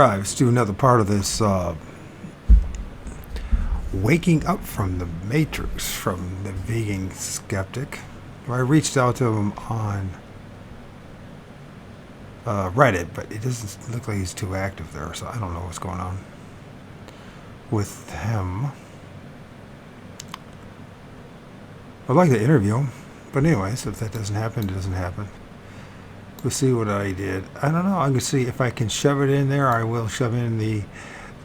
Right, let's do another part of this waking up from the matrix from the vegan skeptic. I reached out to him on Reddit, but it doesn't look like he's too active there, so I don't know what's going on with him. I'd like to interview him, but anyways, if that doesn't happen, it doesn't happen. We'll see what I did. I don't know. I'm going to see if I can shove it in there. I will shove in the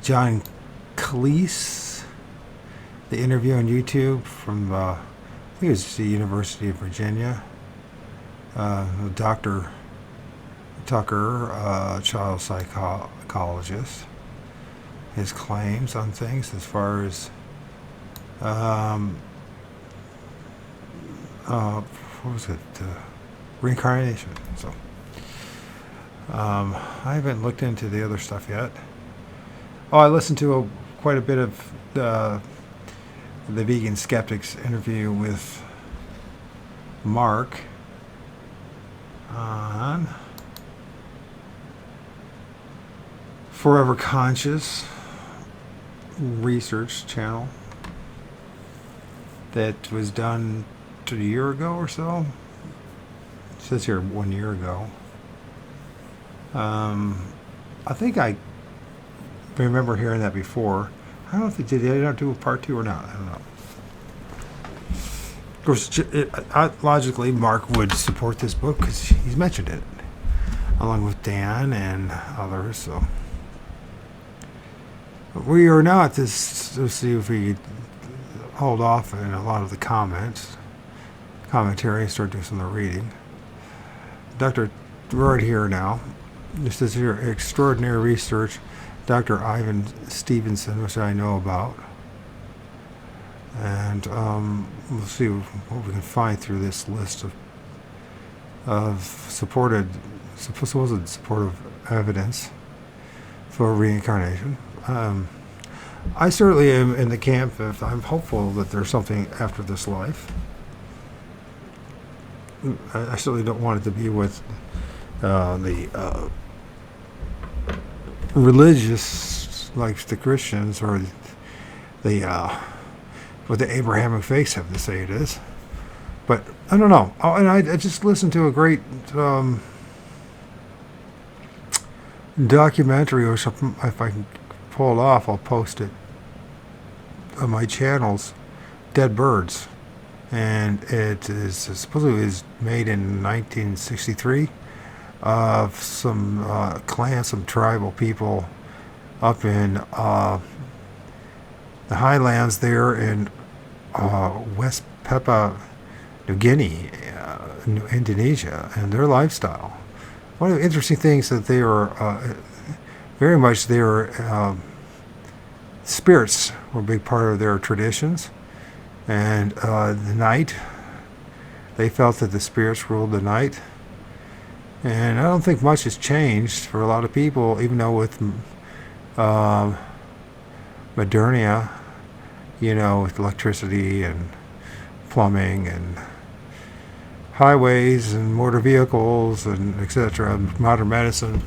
John Cleese, the interview on YouTube from, I think it's the University of Virginia. Dr. Tucker, child psychologist. His claims on things as far as, what was it? Reincarnation. So. I haven't looked into the other stuff yet. Oh, I listened to quite a bit of the Vegan Skeptics interview with Mark on Forever Conscious research channel that was done a year ago or so. It says here 1 year ago. I think I remember hearing that before. I don't know if did they do a part 2 or not. I don't know. Of course, logically, Mark would support this book because he's mentioned it, along with Dan and others. So we are now at this. Let's see if we could hold off in a lot of the commentary, and start doing some of the reading. Dr. Right here now. This is your extraordinary research, Dr. Ivan Stevenson, which I know about. And we'll see what we can find through this list of supposed supportive evidence for reincarnation. I certainly am in the camp of I'm hopeful that there's something after this life. I certainly don't want it to be with the religious, like the Christians, or what the Abrahamic faiths have to say it is. But I don't know. Oh, and I just listened to a great documentary, or something. If I can pull it off, I'll post it on my channels. Dead Birds, and it is supposedly was made in 1963. Of some some tribal people up in the highlands there in West Papua New Guinea, Indonesia, and their lifestyle. One of the interesting things that they are very much their spirits were a big part of their traditions, and the night, they felt that the spirits ruled the night. And I don't think much has changed for a lot of people, even though with Modernia, with electricity and plumbing and highways and motor vehicles and etc., modern medicine,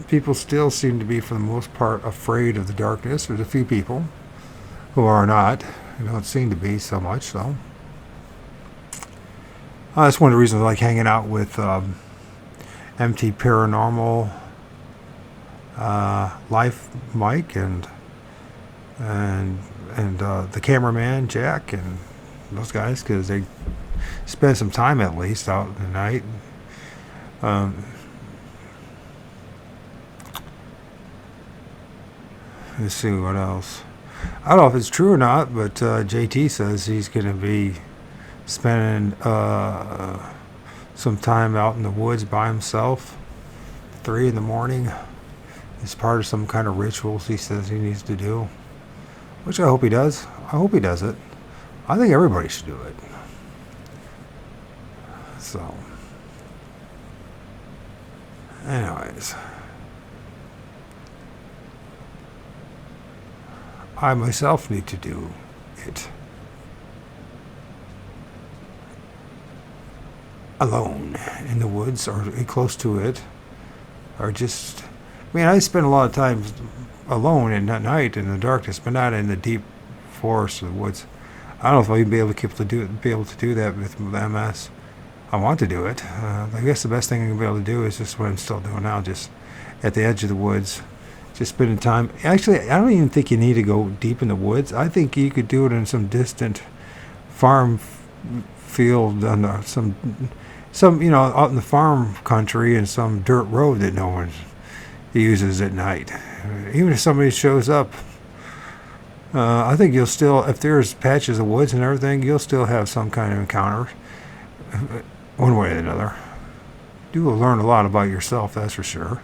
people still seem to be, for the most part, afraid of the darkness. There's a few people who are not, who don't seem to be so much, though. That's one of the reasons I like hanging out with MT Paranormal, Life Mike, and the cameraman Jack, and those guys, because they spend some time at least out at night. Let's see what else. I don't know if it's true or not, but JT says he's going to be spending some time out in the woods by himself, 3 a.m. It's part of some kind of rituals he says he needs to do, which I hope he does. I hope he does it. I think everybody should do it. So, anyways, I myself need to do it. Alone in the woods or close to it, or just. I mean, I spend a lot of time alone at night in the darkness, but not in the deep forest or the woods. I don't know if I'll even be able to do that with MS. I want to do it. I guess the best thing I'm gonna be able to do is just what I'm still doing now, just at the edge of the woods, just spending time. Actually, I don't even think you need to go deep in the woods. I think you could do it in some distant farm field on some out in the farm country and some dirt road that no one uses at night. Even if somebody shows up, I think you'll still, if there's patches of woods and everything, you'll still have some kind of encounter, one way or another. You will learn a lot about yourself, that's for sure.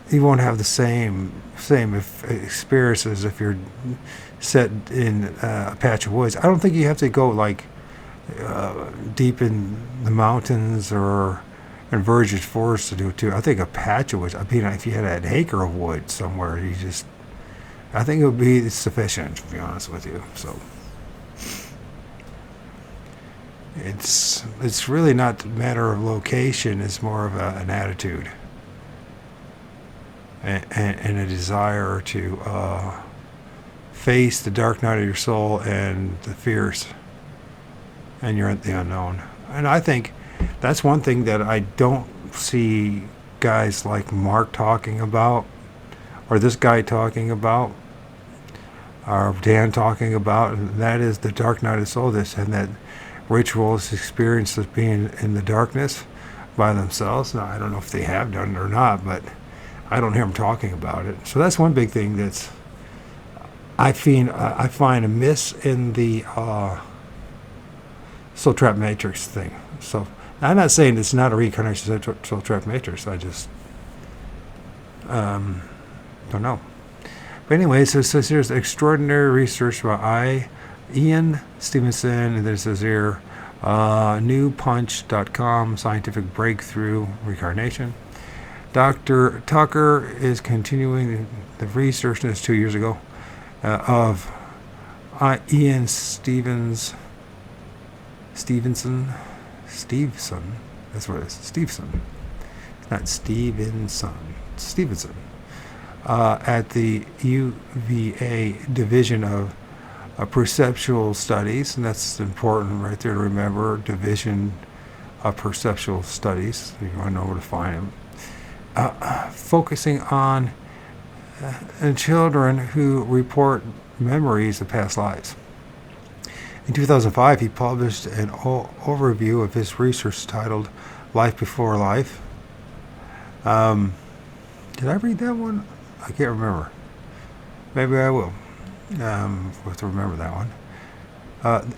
You won't have the same experiences if you're set in a patch of woods. I don't think you have to go like deep in the mountains or in virgin forest to do it too. I think a patch of woods. I mean, if you had an acre of wood somewhere, I think it would be sufficient, to be honest with you. So it's really not a matter of location. It's more of an attitude and a desire to face the dark night of your soul and the fears and you're at the unknown. And I think that's one thing that I don't see guys like Mark talking about, or this guy talking about, or Dan talking about, and that is the dark night of the soul, and that rituals experience of being in the darkness by themselves. Now, I don't know if they have done it or not, but I don't hear them talking about it. So that's one big thing that's I find amiss in the Soul Trap Matrix thing. So I'm not saying it's not a reincarnation of Soul Trap Matrix. I just don't know. But anyway, so there's extraordinary research by Ian Stevenson, and this is here, newpunch.com, scientific breakthrough reincarnation. Dr. Tucker is continuing the research, this 2 years ago, of Ian Stevenson, that's what it is, Stevenson, not Stevenson, at the UVA Division of Perceptual Studies, and that's important right there to remember, Division of Perceptual Studies, you want to know where to find them. Focusing on children who report memories of past lives. In 2005, he published an overview of his research titled Life Before Life. Did I read that one? I can't remember. Maybe I will. Have to remember that one.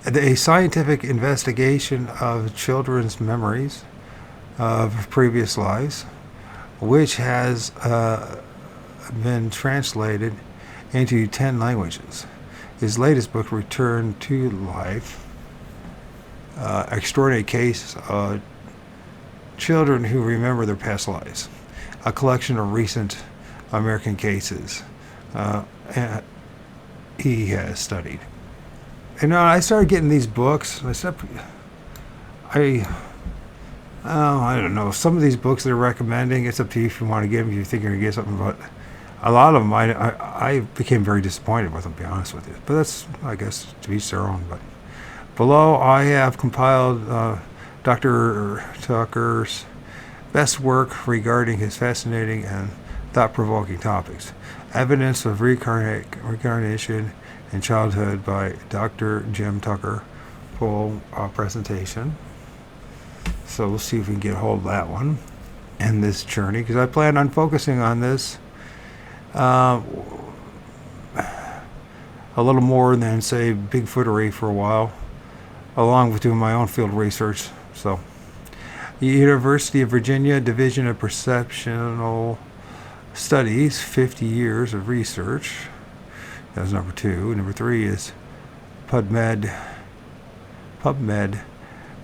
A scientific investigation of children's memories of previous lives, which has been translated into 10 languages. His latest book, Return to Life, Extraordinary Case of Children Who Remember Their Past Lives, a collection of recent American cases he has studied. And I started getting these books. I don't know. Some of these books they're recommending, it's up to you if you want to get them, if you think you're going to get something. But a lot of them, I became very disappointed with them, to be honest with you. But that's, I guess, to each their own. But below, I have compiled Dr. Tucker's best work regarding his fascinating and thought-provoking topics. Evidence of Reincarnation in Childhood by Dr. Jim Tucker. Full presentation. So we'll see if we can get a hold of that one and this journey, because I plan on focusing on this a little more than, say, Bigfootery for a while, along with doing my own field research. So, the University of Virginia Division of Perceptual Studies, 50 years of research. That's number 2. Number 3 is PubMed,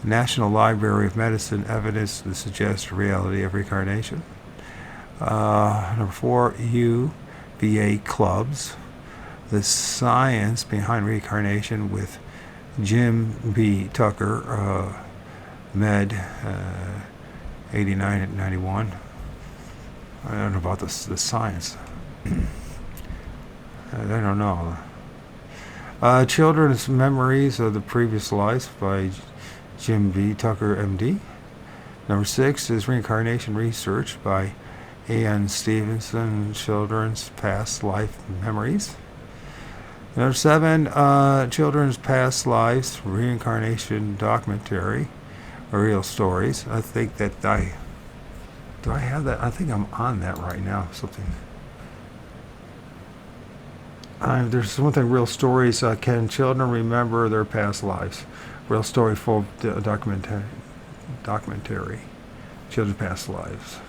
National Library of Medicine, Evidence to Suggest Reality of Reincarnation. Number 4, UVA Clubs, The Science Behind Reincarnation with Jim B. Tucker, Med, 89 and 91. I don't know about the science. I don't know. Children's Memories of the Previous Lives by Jim B. Tucker, MD. Number 6 is Reincarnation Research by A.N. Stevenson, Children's Past Life Memories. Number 7, Children's Past Lives Reincarnation Documentary, Real Stories. I think that do I have that? I think I'm on that right now. Something. There's one thing, Real Stories. Can children remember their past lives? Real Story full documentary. Children's Past Lives.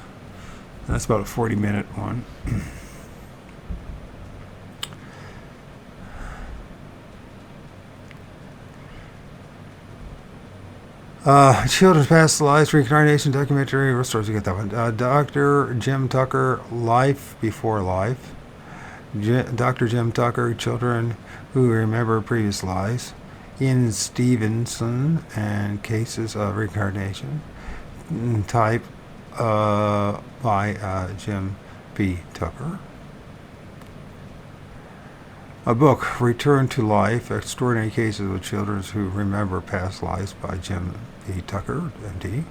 That's about a 40-minute one. Children's Past Lives Reincarnation Documentary. Real Stories. You get that one. Dr. Jim Tucker, Life Before Life. Dr. Jim Tucker, Children Who Remember Previous Lives. Ian Stevenson and Cases of Reincarnation. Type by Jim B. Tucker. A book, Return to Life, Extraordinary Cases of Children Who Remember Past Lives by Jim B. Tucker, MD.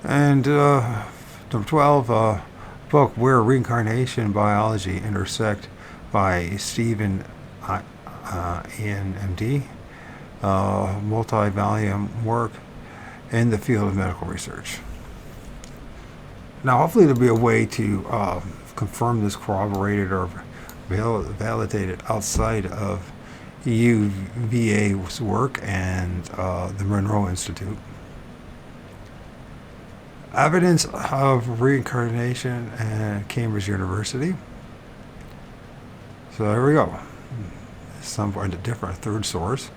And number 12, book, Where Reincarnation and Biology Intersect by Stephen Ian, MD. Multi-volume work in the field of medical research. Now, hopefully there'll be a way to confirm this, corroborated, or validated outside of UVA's work and the Monroe Institute. Evidence of reincarnation at Cambridge University. So there we go. Somewhat different, third source.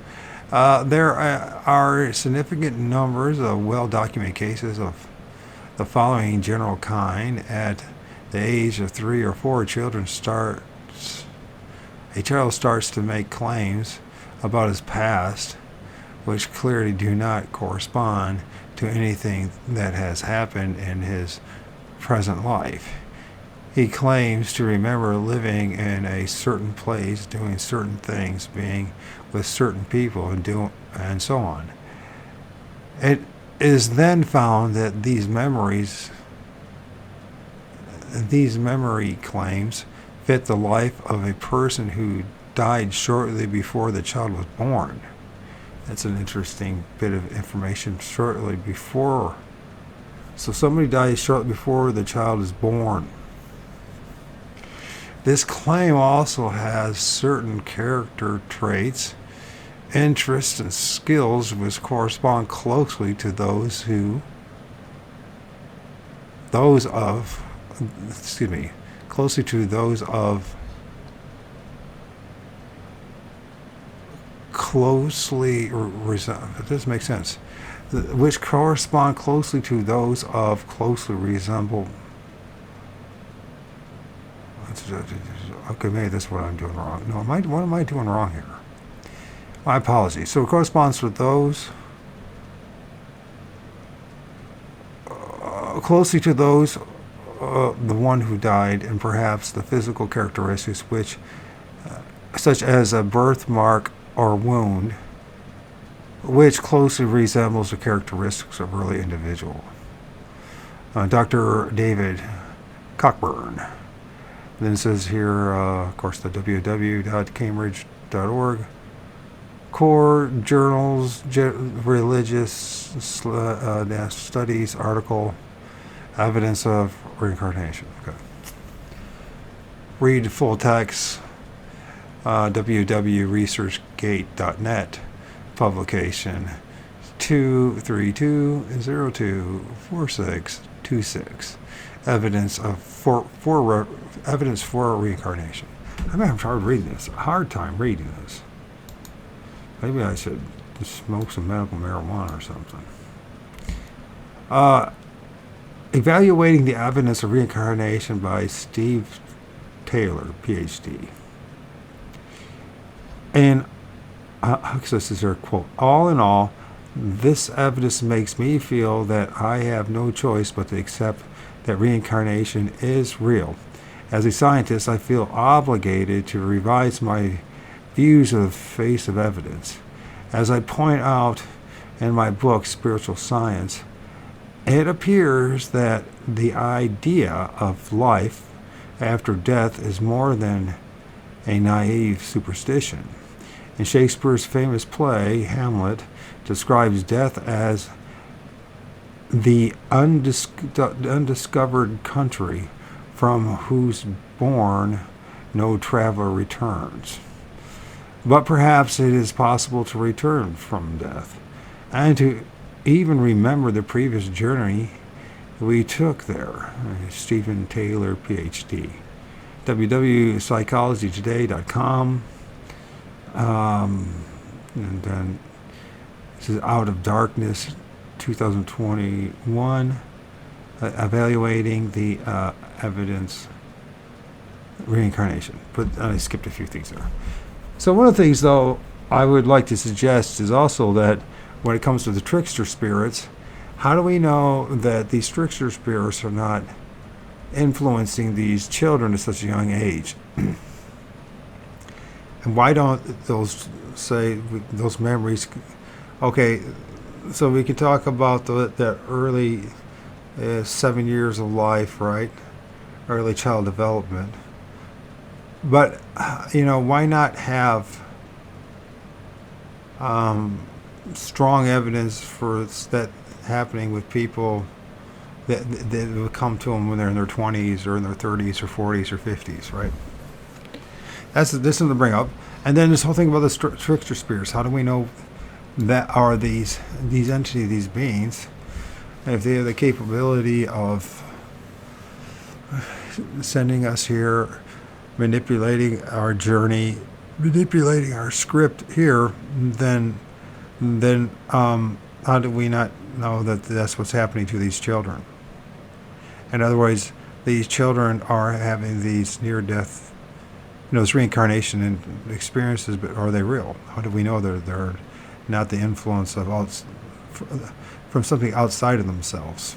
There are significant numbers of well-documented cases of the following general kind. At the age of 3 or 4, a child starts to make claims about his past, which clearly do not correspond to anything that has happened in his present life. He claims to remember living in a certain place, doing certain things, being with certain people, and so on. It is then found that these memory claims fit the life of a person who died shortly before the child was born. That's an interesting bit of information. Shortly before. So somebody dies shortly before the child is born. This claim also has certain character traits, interests, and skills which correspond closely to it doesn't make sense, which correspond closely to those of closely resemble. Okay, maybe that's what I'm doing wrong. No, what am I doing wrong here? My apologies. So it corresponds with those closely to those the one who died, and perhaps the physical characteristics which, such as a birthmark or wound, which closely resembles the characteristics of early individual. Dr. David Cockburn. Then it says here, of course, the www.cambridge.org. Core Journals, Religious Studies article, Evidence of Reincarnation. Okay. Read full text, www.researchgate.net, publication 232024626. Evidence for reincarnation. I'm having a hard time reading this. Maybe I should smoke some medical marijuana or something. Evaluating the Evidence of Reincarnation by Steve Taylor, PhD. An This is her quote. All in all, this evidence makes me feel that I have no choice but to accept that reincarnation is real. As a scientist, I feel obligated to revise my views of the face of evidence. As I point out in my book, Spiritual Science, it appears that the idea of life after death is more than a naive superstition. In Shakespeare's famous play, Hamlet describes death as the undiscovered country from whose bourne no traveler returns. But perhaps it is possible to return from death and to even remember the previous journey we took there. Stephen Taylor, PhD. www.psychologytoday.com. And then this is Out of Darkness 2021, evaluating the evidence reincarnation. But I skipped a few things there. So one of the things, though, I would like to suggest is also that when it comes to the trickster spirits, how do we know that these trickster spirits are not influencing these children at such a young age? And why don't those memories? Okay, so we can talk about that early 7 years of life, right? Early child development. But why not have strong evidence for that happening with people that will come to them when they're in their 20s or in their 30s or 40s or 50s, right? This is to bring up. And then this whole thing about the trickster spirits. How do we know that are these entities, these beings, if they have the capability of sending us here, manipulating our journey, manipulating our script here, then how do we not know that that's what's happening to these children? In other words, these children are having these near-death, this reincarnation and experiences, but are they real? How do we know they're not the influence of from something outside of themselves?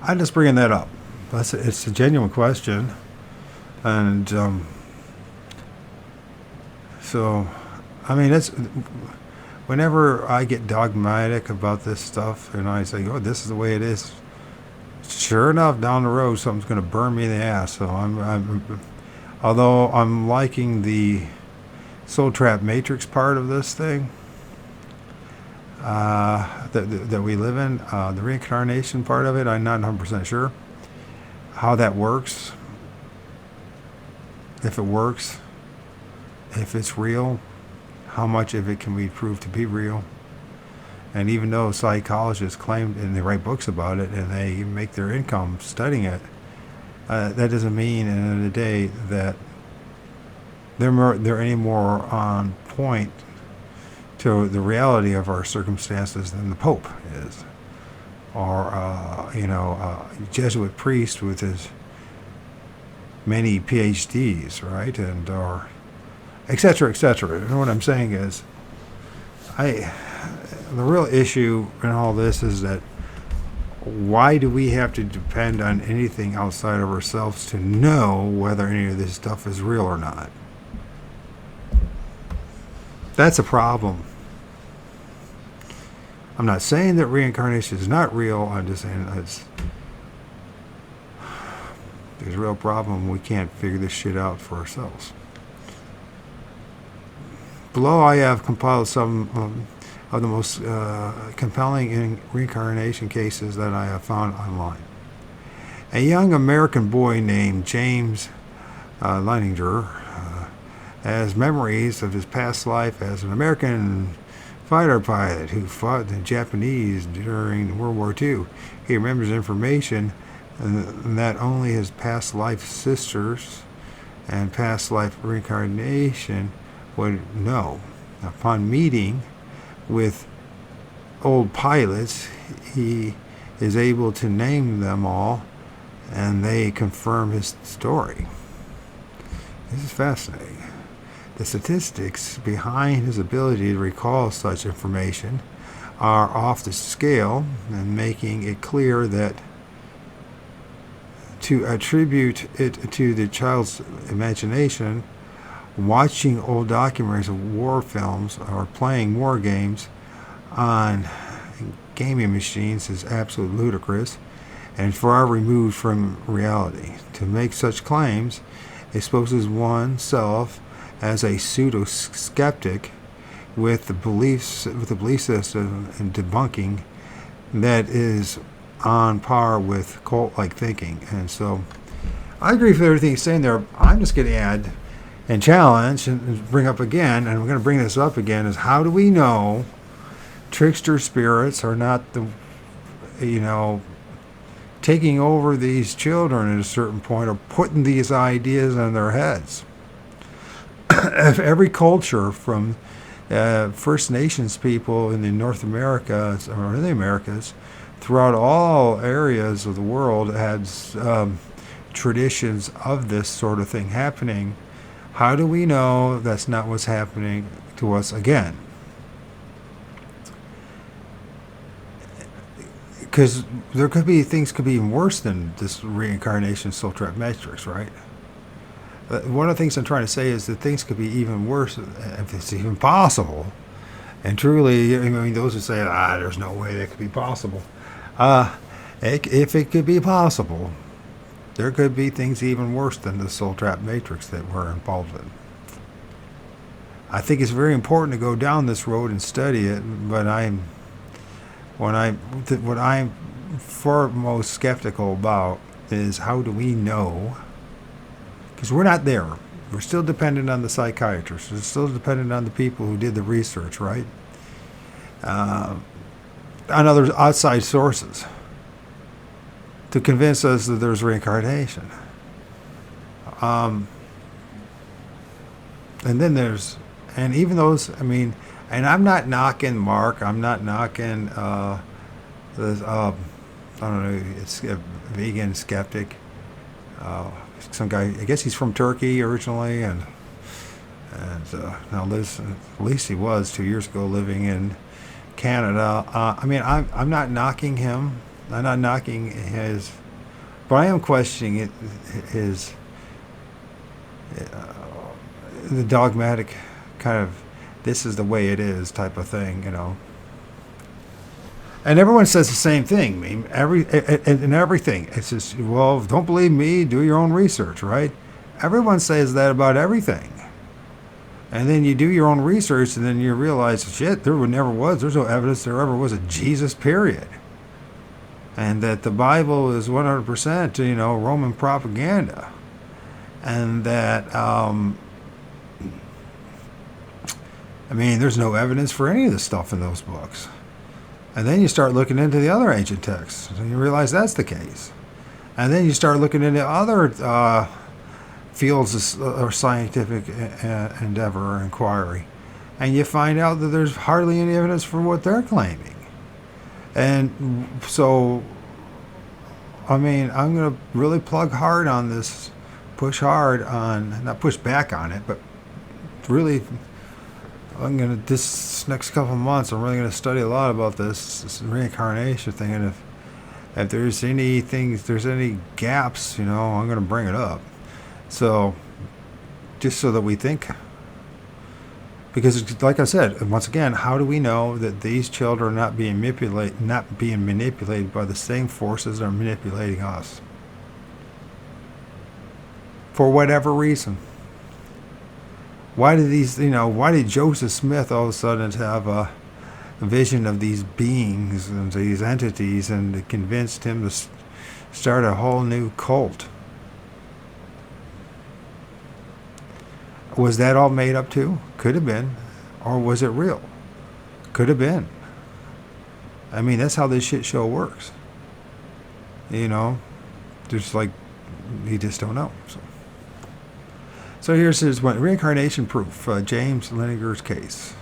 I'm just bringing that up. It's a genuine question, and so I mean, it's whenever I get dogmatic about this stuff and I say, "Oh, this is the way it is," sure enough, down the road, something's going to burn me in the ass. So although I'm liking the Soul Trap Matrix part of this thing that we live in, the reincarnation part of it, I'm not 100% sure how that works. If it works, if it's real, how much of it can we prove to be real? And even though psychologists claim and they write books about it and they make their income studying it, that doesn't mean at the end of the day that they're any more on point to the reality of our circumstances than the Pope is, or a Jesuit priest with his many PhDs, right, and or etc. etc. And what I'm saying is, the real issue in all this is that why do we have to depend on anything outside of ourselves to know whether any of this stuff is real or not? That's a problem. I'm not saying that reincarnation is not real. I'm just saying there's a real problem. We can't figure this shit out for ourselves. Below, I have compiled some of the most compelling reincarnation cases that I have found online. A young American boy named James Leininger has memories of his past life as an American fighter pilot who fought the Japanese during World War II. He remembers information that only his past life sisters and past life reincarnation would know. Upon meeting with old pilots, he is able to name them all, and they confirm his story. This is fascinating. The statistics behind his ability to recall such information are off the scale, and making it clear that to attribute it to the child's imagination, watching old documentaries of war films or playing war games on gaming machines is absolutely ludicrous and far removed from reality. To make such claims exposes oneself as a pseudo-skeptic with the belief system and debunking that is on par with cult-like thinking. And so I agree with everything he's saying there. I'm just going to add and challenge and bring up again, and I'm going to bring this up again, is how do we know trickster spirits are not taking over these children at a certain point, or putting these ideas in their heads? If every culture from First Nations people in the North America or in the Americas, throughout all areas of the world, had traditions of this sort of thing happening, how do we know that's not what's happening to us again? Because there could be things could be even worse than this reincarnation soul trap matrix, right? One of the things I'm trying to say is that things could be even worse if it's even possible. And truly, I mean, those who say, there's no way that could be possible. If it could be possible, there could be things even worse than the soul trap matrix that we're involved in. I think it's very important to go down this road and study it, but what I'm foremost skeptical about is, how do we know? Because we're not there. We're still dependent on the psychiatrists. We're still dependent on the people who did the research, right? On other outside sources to convince us that there's reincarnation. And then and even those, and I'm not knocking Mark. I'm not knocking I don't know, it's a vegan skeptic. Some guy, I guess he's from Turkey originally, and now lives, at least he was 2 years ago, living in Canada. I'm not knocking him. I'm not knocking his, but I am questioning his the dogmatic kind of, this is the way it is type of thing, And everyone says the same thing. Everything. It's just, well, don't believe me, do your own research, right? Everyone says that about everything. And then you do your own research, and then you realize, shit, there's no evidence there ever was a Jesus, period. And that the Bible is 100%, Roman propaganda. And that, there's no evidence for any of the stuff in those books. And then you start looking into the other ancient texts, and you realize that's the case. And then you start looking into other fields of scientific endeavor or inquiry, and you find out that there's hardly any evidence for what they're claiming. And so, I'm going to really plug hard on this, not push back on it, but really, this next couple of months, I'm really going to study a lot about this reincarnation thing, and if there's any gaps, I'm going to bring it up. So, just so that we think, because like I said, once again, how do we know that these children are not being manipulated by the same forces that are manipulating us? For whatever reason. Why did Joseph Smith all of a sudden have a vision of these beings and these entities, and it convinced him to start a whole new cult? Was that all made up too? Could have been. Or was it real? Could have been. That's how this shit show works. Just like, you just don't know. So here's his one, reincarnation proof, James Linegar's case.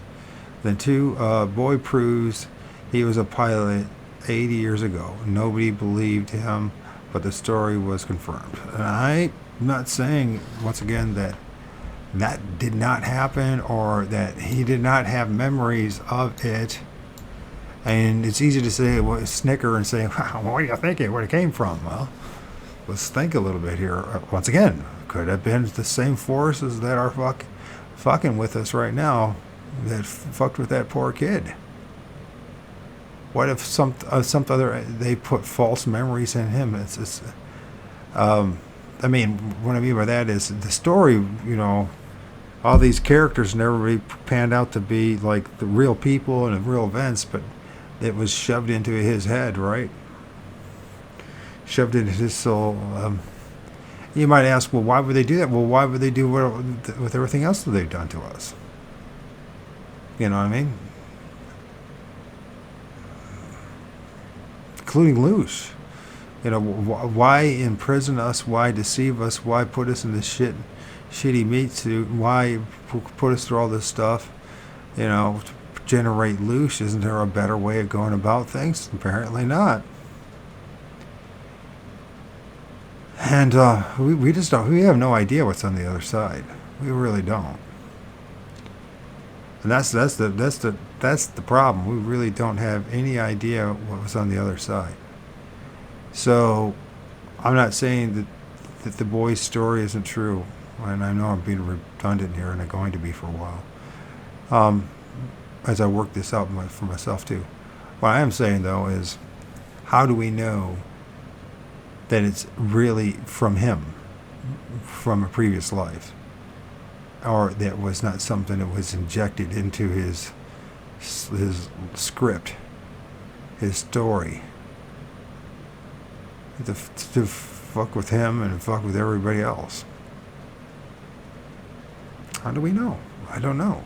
The boy proves he was a pilot 80 years ago. Nobody believed him, but the story was confirmed. And I'm not saying, once again, that that did not happen, or that he did not have memories of it. And it's easy to say, well, snicker and say, wow, what do you think where it came from? Well, let's think a little bit here. Once again, could have been the same forces that are fucking with us right now that fucked with that poor kid. What if some other, they put false memories in him? I mean, what I mean by that is the story, you know, all these characters never really panned out to be like the real people and the real events, but it was shoved into his head, right? Shoved into his soul. You might ask, well, why would they do that? Well, why would they do with everything else that they've done to us? You know what I mean? Including Luce. You know, why imprison us? Why deceive us? Why put us in this shitty meat suit? Why put us through all this stuff? You know, to generate Luce. Isn't there a better way of going about things? Apparently not. And we just don't. We have no idea what's on the other side. We really don't. And that's the problem. We really don't have any idea what was on the other side. So, I'm not saying that the boy's story isn't true, and I know I'm being redundant here, and I'm going to be for a while, as I work this out for myself too. What I am saying though is, how do we know that it's really from him, from a previous life, or that was not something that was injected into his script, his story, to fuck with him and fuck with everybody else? How do we know? I don't know.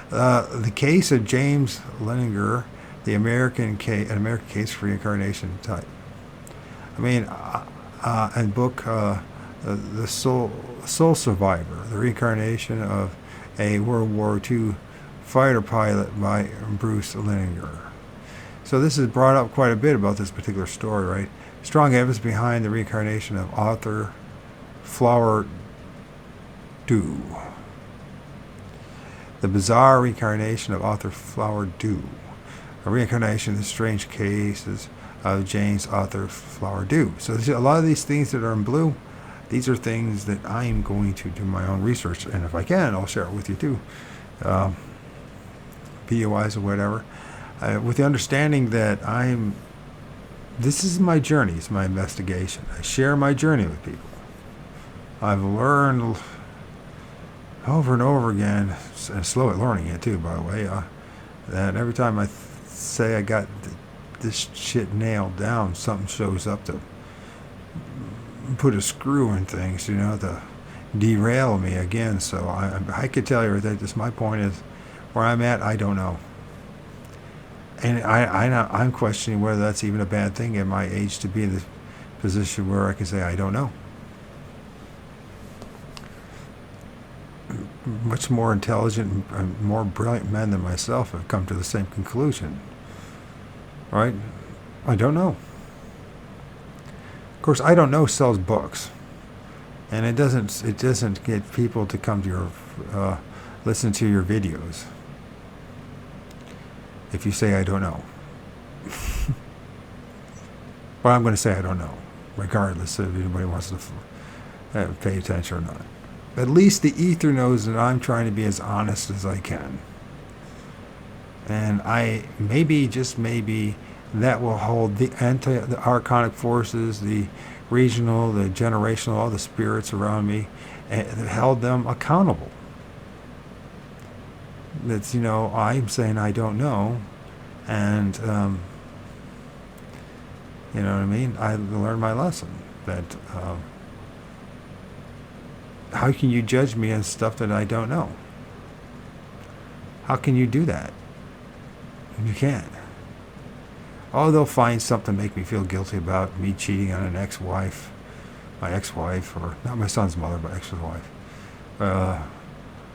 The case of James Leninger, the American case for reincarnation type. I mean, and book the Soul Survivor, the reincarnation of a World War II fighter pilot by Bruce Leninger. So this is brought up quite a bit about this particular story, right? Strong evidence behind the reincarnation of author Flower Dew. The bizarre reincarnation of author Flower Dew. A reincarnation of the strange cases of James author Flower Dew. So a lot of these things that are in blue, these are things that I am going to do my own research, and if I can, I'll share it with you too, POIs or whatever, with the understanding that this is my journey, it's my investigation. I share my journey with people. I've learned over and over again, and slow at learning it too, by the way, that every time I say I got this shit nailed down, something shows up to put a screw in things, you know, to derail me again. So I could tell you that just my point is, where I'm at, I don't know. And I'm questioning whether that's even a bad thing at my age, to be in the position where I can say I don't know. Much more intelligent and more brilliant men than myself have come to the same conclusion. Right? I don't know. Of course, I don't know sells books, and it doesn't get people to come to your listen to your videos if you say I don't know. But I'm going to say I don't know, regardless if anybody wants to pay attention or not. At least the ether knows that I'm trying to be as honest as I can. And just maybe, that will hold the archonic forces, the regional, the generational, all the spirits around me, and held them accountable. That's, you know, I'm saying I don't know, and, you know what I mean? I learned my lesson, that, how can you judge me on stuff that I don't know? How can you do that? You can't. Oh, they'll find something to make me feel guilty about me cheating on an ex-wife, my ex-wife, or not my son's mother, but ex-wife,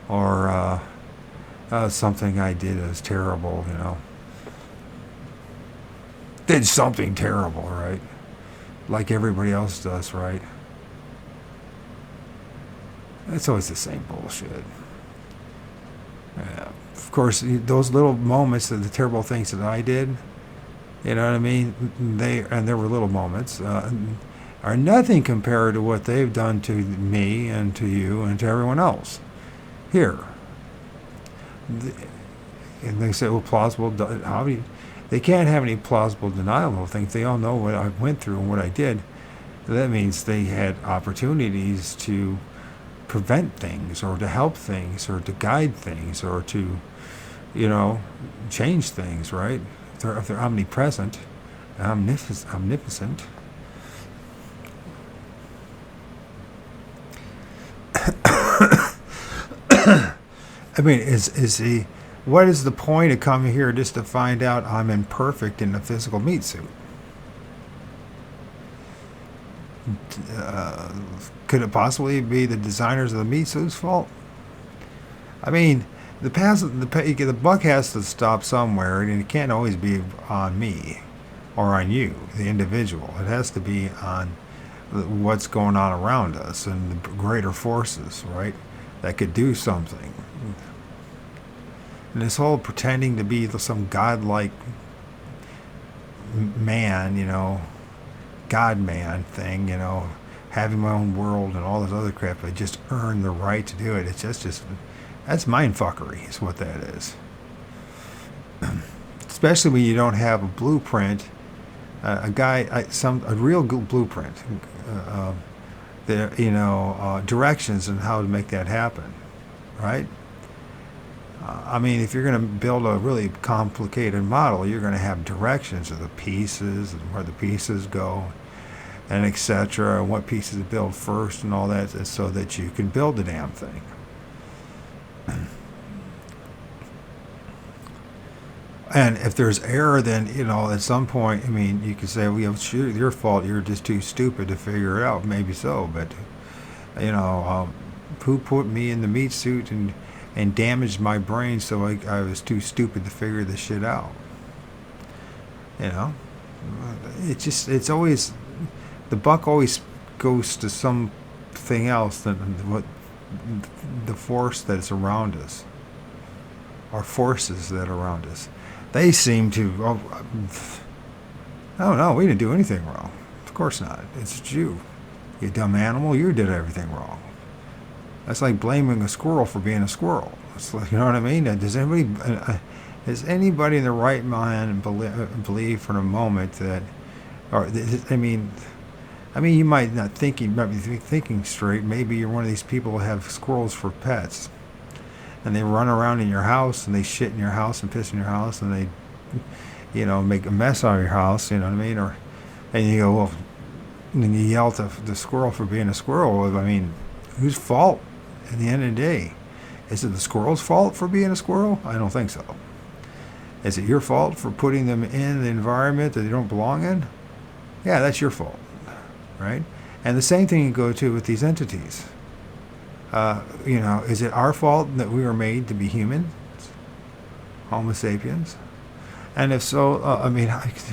or something I did that was terrible, you know. Did something terrible, right? Like everybody else does, right? It's always the same bullshit. Yeah. Of course, those little moments of the terrible things that I did, you know what I mean? There were little moments, are nothing compared to what they've done to me and to you and to everyone else. Here. And they say, well, plausible, how do you, they can't have any plausible denial of things. They all know what I went through and what I did. That means they had opportunities to prevent things or to help things or to guide things or to, change things, right? If they're omnipresent, omnipotent. I mean, what is the point of coming here just to find out I'm imperfect in a physical meat suit? Could it possibly be the designers of the meat suit's fault? I mean, the buck has to stop somewhere, and it can't always be on me or on you, the individual. It has to be on what's going on around us and the greater forces, right, that could do something. And this whole pretending to be some godlike man, God-man thing, having my own world and all this other crap, I just earned the right to do it. It's just that's mindfuckery is what that is. Especially when you don't have a blueprint, a real blueprint, directions on how to make that happen, right? I mean, if you're going to build a really complicated model, you're going to have directions of the pieces and where the pieces go, and etc. And what pieces to build first and all that, so that you can build the damn thing. And if there's error, then at some point, I mean, you could say, well, shoot, your fault. You're just too stupid to figure it out. Maybe so, but who put me in the meat suit and damaged my brain so I was too stupid to figure this shit out? It's always, the buck always goes to something else than what the force that's around us, or forces that are around us. They seem to, no, we didn't do anything wrong. Of course not. It's you. You dumb animal, you did everything wrong. That's like blaming a squirrel for being a squirrel. It's like, you know what I mean? Does anybody in the right mind believe for a moment that, you might not think, you might be thinking straight. Maybe you're one of these people who have squirrels for pets, and they run around in your house, and they shit in your house and piss in your house, and they, make a mess out of your house. You know what I mean? And you go, well, and you yell at the squirrel for being a squirrel. I mean, whose fault at the end of the day? Is it the squirrel's fault for being a squirrel? I don't think so. Is it your fault for putting them in the environment that they don't belong in? Yeah, that's your fault, right? And the same thing you go to with these entities. Is it our fault that we were made to be human, Homo sapiens? And if so,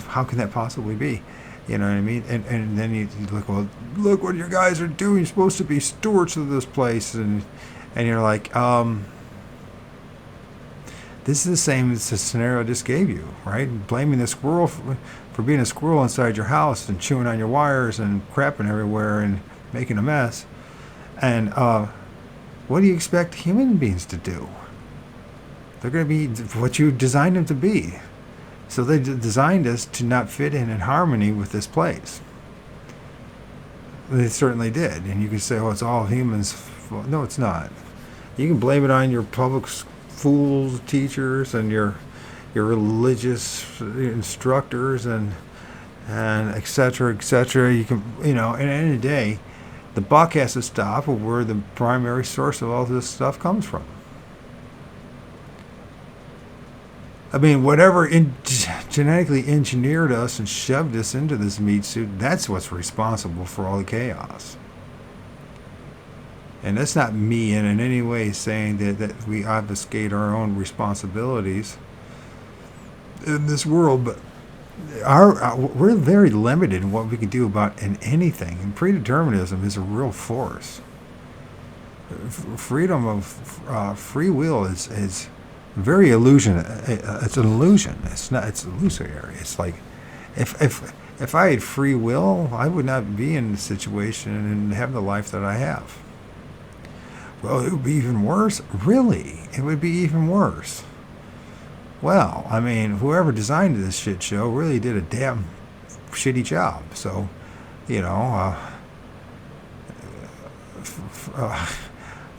how can that possibly be? You know what I mean? And then you look, well, look what your guys are doing. You're supposed to be stewards of this place. And you're like, this is the same as the scenario I just gave you, right? Blaming the squirrel for being a squirrel inside your house and chewing on your wires and crapping everywhere and making a mess. And what do you expect human beings to do? They're going to be what you designed them to be. So they designed us to not fit in harmony with this place. They certainly did. And you can say, oh, it's all humans' fault. No, it's not. You can blame it on your public schools, teachers, and your religious instructors and et cetera, et cetera. You can, at the end of the day, the buck has to stop where the primary source of all this stuff comes from. I mean, whatever genetically engineered us and shoved us into this meat suit, that's what's responsible for all the chaos. And that's not me in any way saying that we obfuscate our own responsibilities in this world, but we're very limited in what we can do about anything. And predeterminism is a real force. freedom of free will is very illusion. It's an illusion. It's not. It's illusory. It's like if I had free will, I would not be in the situation and have the life that I have. Well, it would be even worse. Really, it would be even worse. Well, I mean, whoever designed this shit show really did a damn shitty job. So, you know,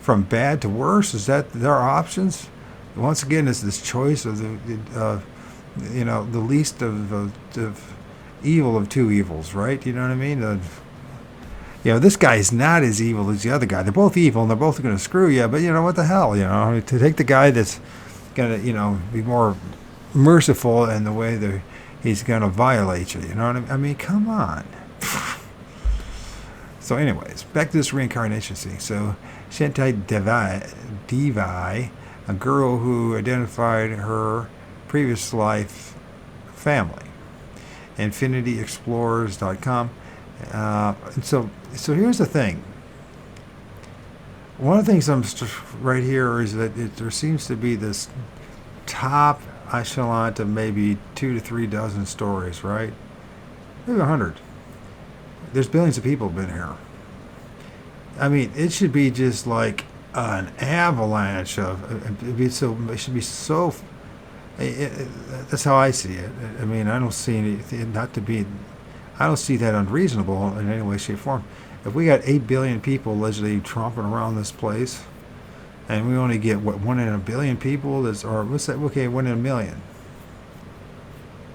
from bad to worse, is that there are options? Once again, it's this choice of the least of evil of two evils, right? You know what I mean? This guy's not as evil as the other guy. They're both evil, and they're both going to screw you. But what the hell? To take the guy that's going to be more merciful in the way that he's going to violate you. You know what I mean? I mean, come on. So, anyways, back to this reincarnation thing. So, Shantai Devi, a girl who identified her previous life family. InfinityExplorers.com. So here's the thing. One of the things I'm right here is that there seems to be this top echelon of maybe 2 to 3 dozen stories, right? Maybe 100. There's billions of people have been here. I mean, it should be just like an avalanche of. It should be so. That's how I see it. I mean, I don't see anything I don't see that unreasonable in any way, shape, or form. If we got 8 billion people allegedly tromping around this place, and we only get 1 in a billion people, or what's that? Okay, 1 in a million.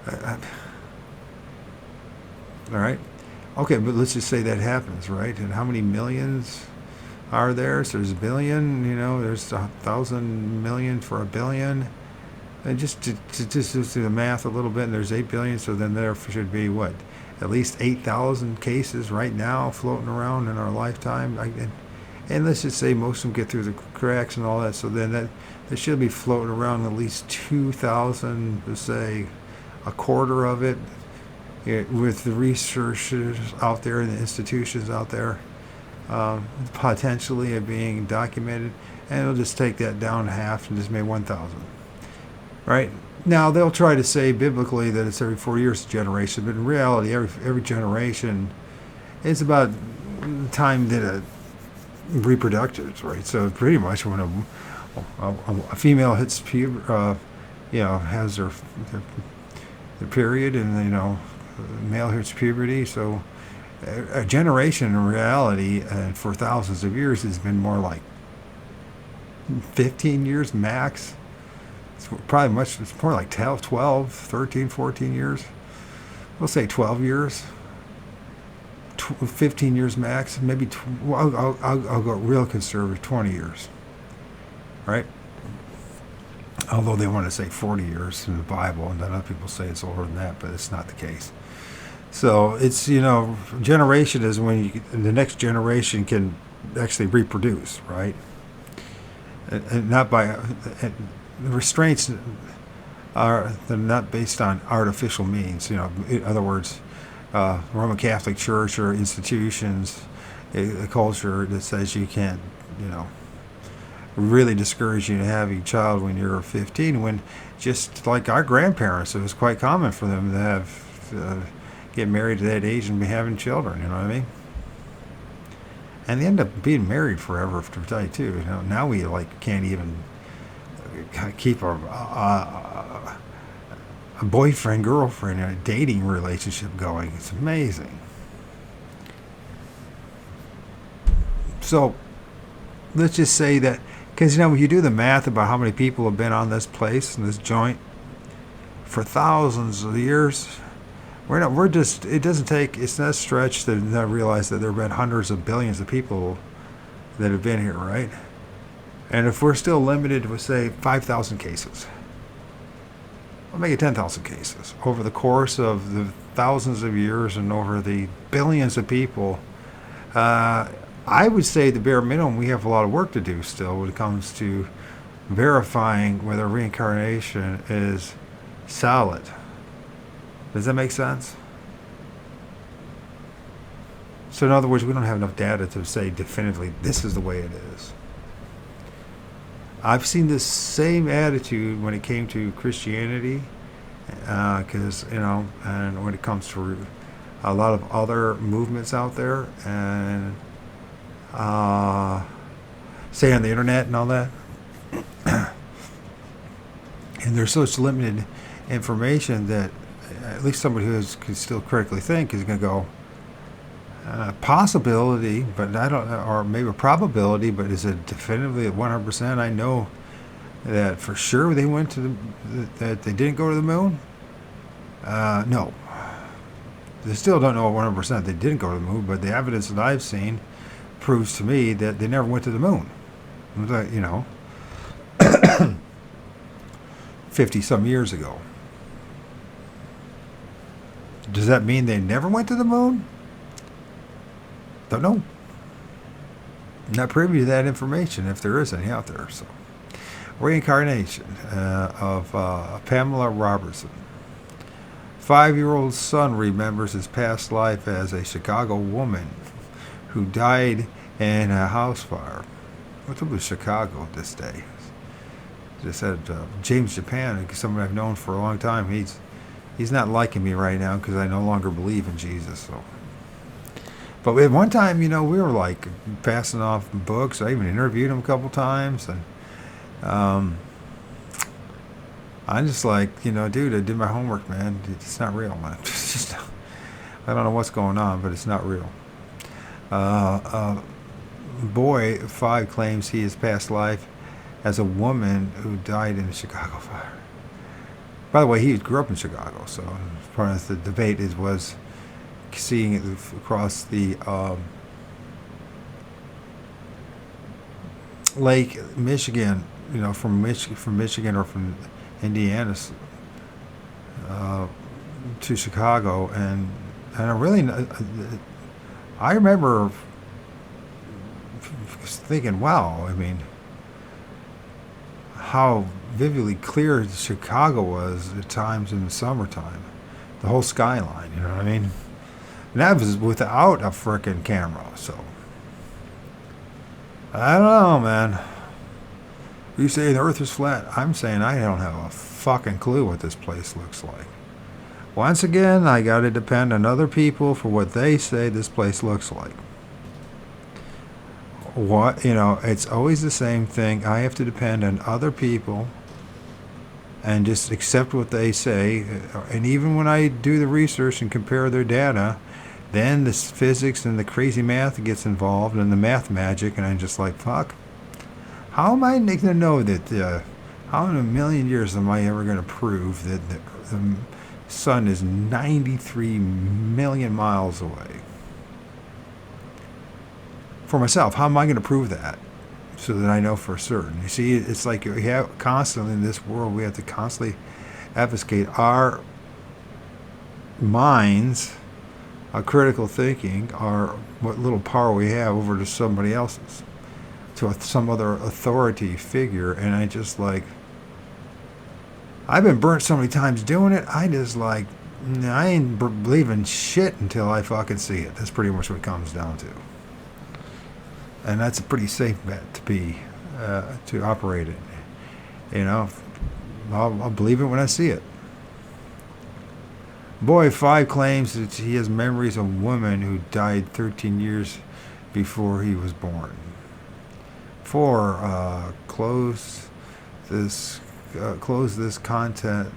All right. Okay, but let's just say that happens, right? And how many millions are there? So there's a billion. There's 1,000 million for a billion. And just to do the math a little bit, and there's 8 billion, so then there should be what? At least 8,000 cases right now floating around in our lifetime. And let's just say most of them get through the cracks and all that, so then that should be floating around at least 2,000, to say a quarter of it, with the researchers out there and the institutions out there potentially being documented. And it'll just take that down half and just make 1,000. Right? Now, they'll try to say biblically that it's every 4 years a generation, but in reality, every generation is about the time that it reproduces, right? So pretty much when a female hits has her period, and the male hits puberty, so a generation in reality for thousands of years has been more like 15 years max. It's probably it's more like 12, 13, 14 years. We'll say 12 years. 15 years max. Maybe, I'll go real conservative, 20 years. Right? Although they want to say 40 years in the Bible, and then other people say it's older than that, but it's not the case. So it's, generation is when the next generation can actually reproduce, right? And not by... the restraints they're not based on artificial means. In other words, Roman Catholic Church or institutions, a culture that says you can't, really discourage you to have a child when you're 15. When just like our grandparents, it was quite common for them to have get married at that age and be having children. You know what I mean? And they end up being married forever, to tell you too. Now we can't even keep a boyfriend, girlfriend, a dating relationship going. It's amazing. So let's just say that, because when you do the math about how many people have been on this place and this joint for thousands of years, it's not a stretch to not realize that there have been hundreds of billions of people that have been here, right? And if we're still limited to, say, 5,000 cases, we'll make it 10,000 cases over the course of the thousands of years and over the billions of people. I would say the bare minimum, we have a lot of work to do still when it comes to verifying whether reincarnation is solid. Does that make sense? So in other words, we don't have enough data to say definitively this is the way it is. I've seen this same attitude when it came to Christianity, because and when it comes to a lot of other movements out there, and uh, say on the internet and all that, and there's such limited information that at least somebody can still critically think is going to go possibility, but I don't, or maybe a probability, but is it definitively at 100%? I know that for sure they went to that they didn't go to the moon. No, they still don't know 100% they didn't go to the moon, but the evidence that I've seen proves to me that they never went to the moon. 50 some years ago. Does that mean they never went to the moon? Don't know. Not privy to that information, if there is any out there. So, reincarnation of Pamela Robertson. 5-year-old son remembers his past life as a Chicago woman who died in a house fire. What's up with Chicago this day? Just said James Japan, someone I've known for a long time. He's not liking me right now because I no longer believe in Jesus. So, but at one time, we were like passing off books. I even interviewed him a couple times, and I'm just like, dude, I did my homework, man. It's not real, man. It's just, I don't know what's going on, but it's not real. Boy 5 claims he has past life as a woman who died in the Chicago fire. By the way, he grew up in Chicago, so part of the debate was seeing it across the Lake Michigan, from Michigan or from Indiana to Chicago, and I remember thinking, wow, how vividly clear Chicago was at times in the summertime. The whole skyline, you know what I mean? And that was without a frickin' camera, so. I don't know, man. You say the earth is flat. I'm saying I don't have a fucking clue what this place looks like. Once again, I gotta depend on other people for what they say this place looks like. It's always the same thing. I have to depend on other people and just accept what they say. And even when I do the research and compare their data, then the physics and the crazy math gets involved and the math magic, and I'm just like, fuck. How am I going to know that, how in a million years am I ever going to prove that the sun is 93 million miles away? For myself, how am I going to prove that so that I know for certain? You see, it's like we have constantly in this world, we have to constantly obfuscate our minds, our critical thinking, our what little power we have over to somebody else's, to some other authority figure. And I just like, I've been burnt so many times doing it. I just like, I ain't believing shit until I fucking see it. That's pretty much what it comes down to. And that's a pretty safe bet to operate in. I'll believe it when I see it. Boy 5 claims that he has memories of a woman who died 13 years before he was born. 4. Close this content.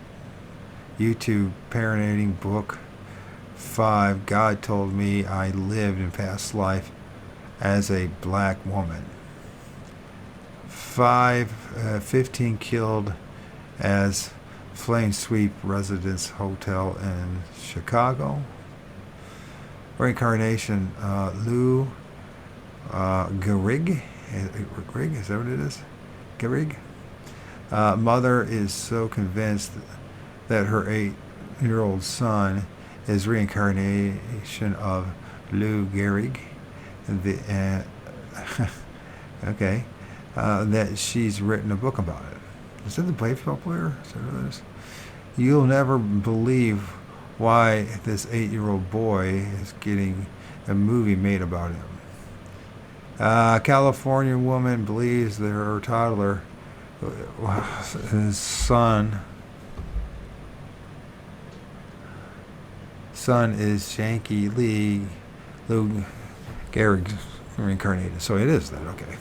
YouTube parenting book. 5. God told me I lived in past life as a black woman. 15 killed as flame sweep residence hotel in Chicago. Reincarnation, Lou Gehrig. Gehrig, is that what it is? Gehrig. Mother is so convinced that her 8-year-old son is reincarnation of Lou Gehrig. That she's written a book about it. Is that the baseball player? Is that what it is? You'll never believe why this 8-year-old boy is getting a movie made about him. California woman believes that her toddler his son is Shanky Lou Gehrig reincarnated. So it is that, okay.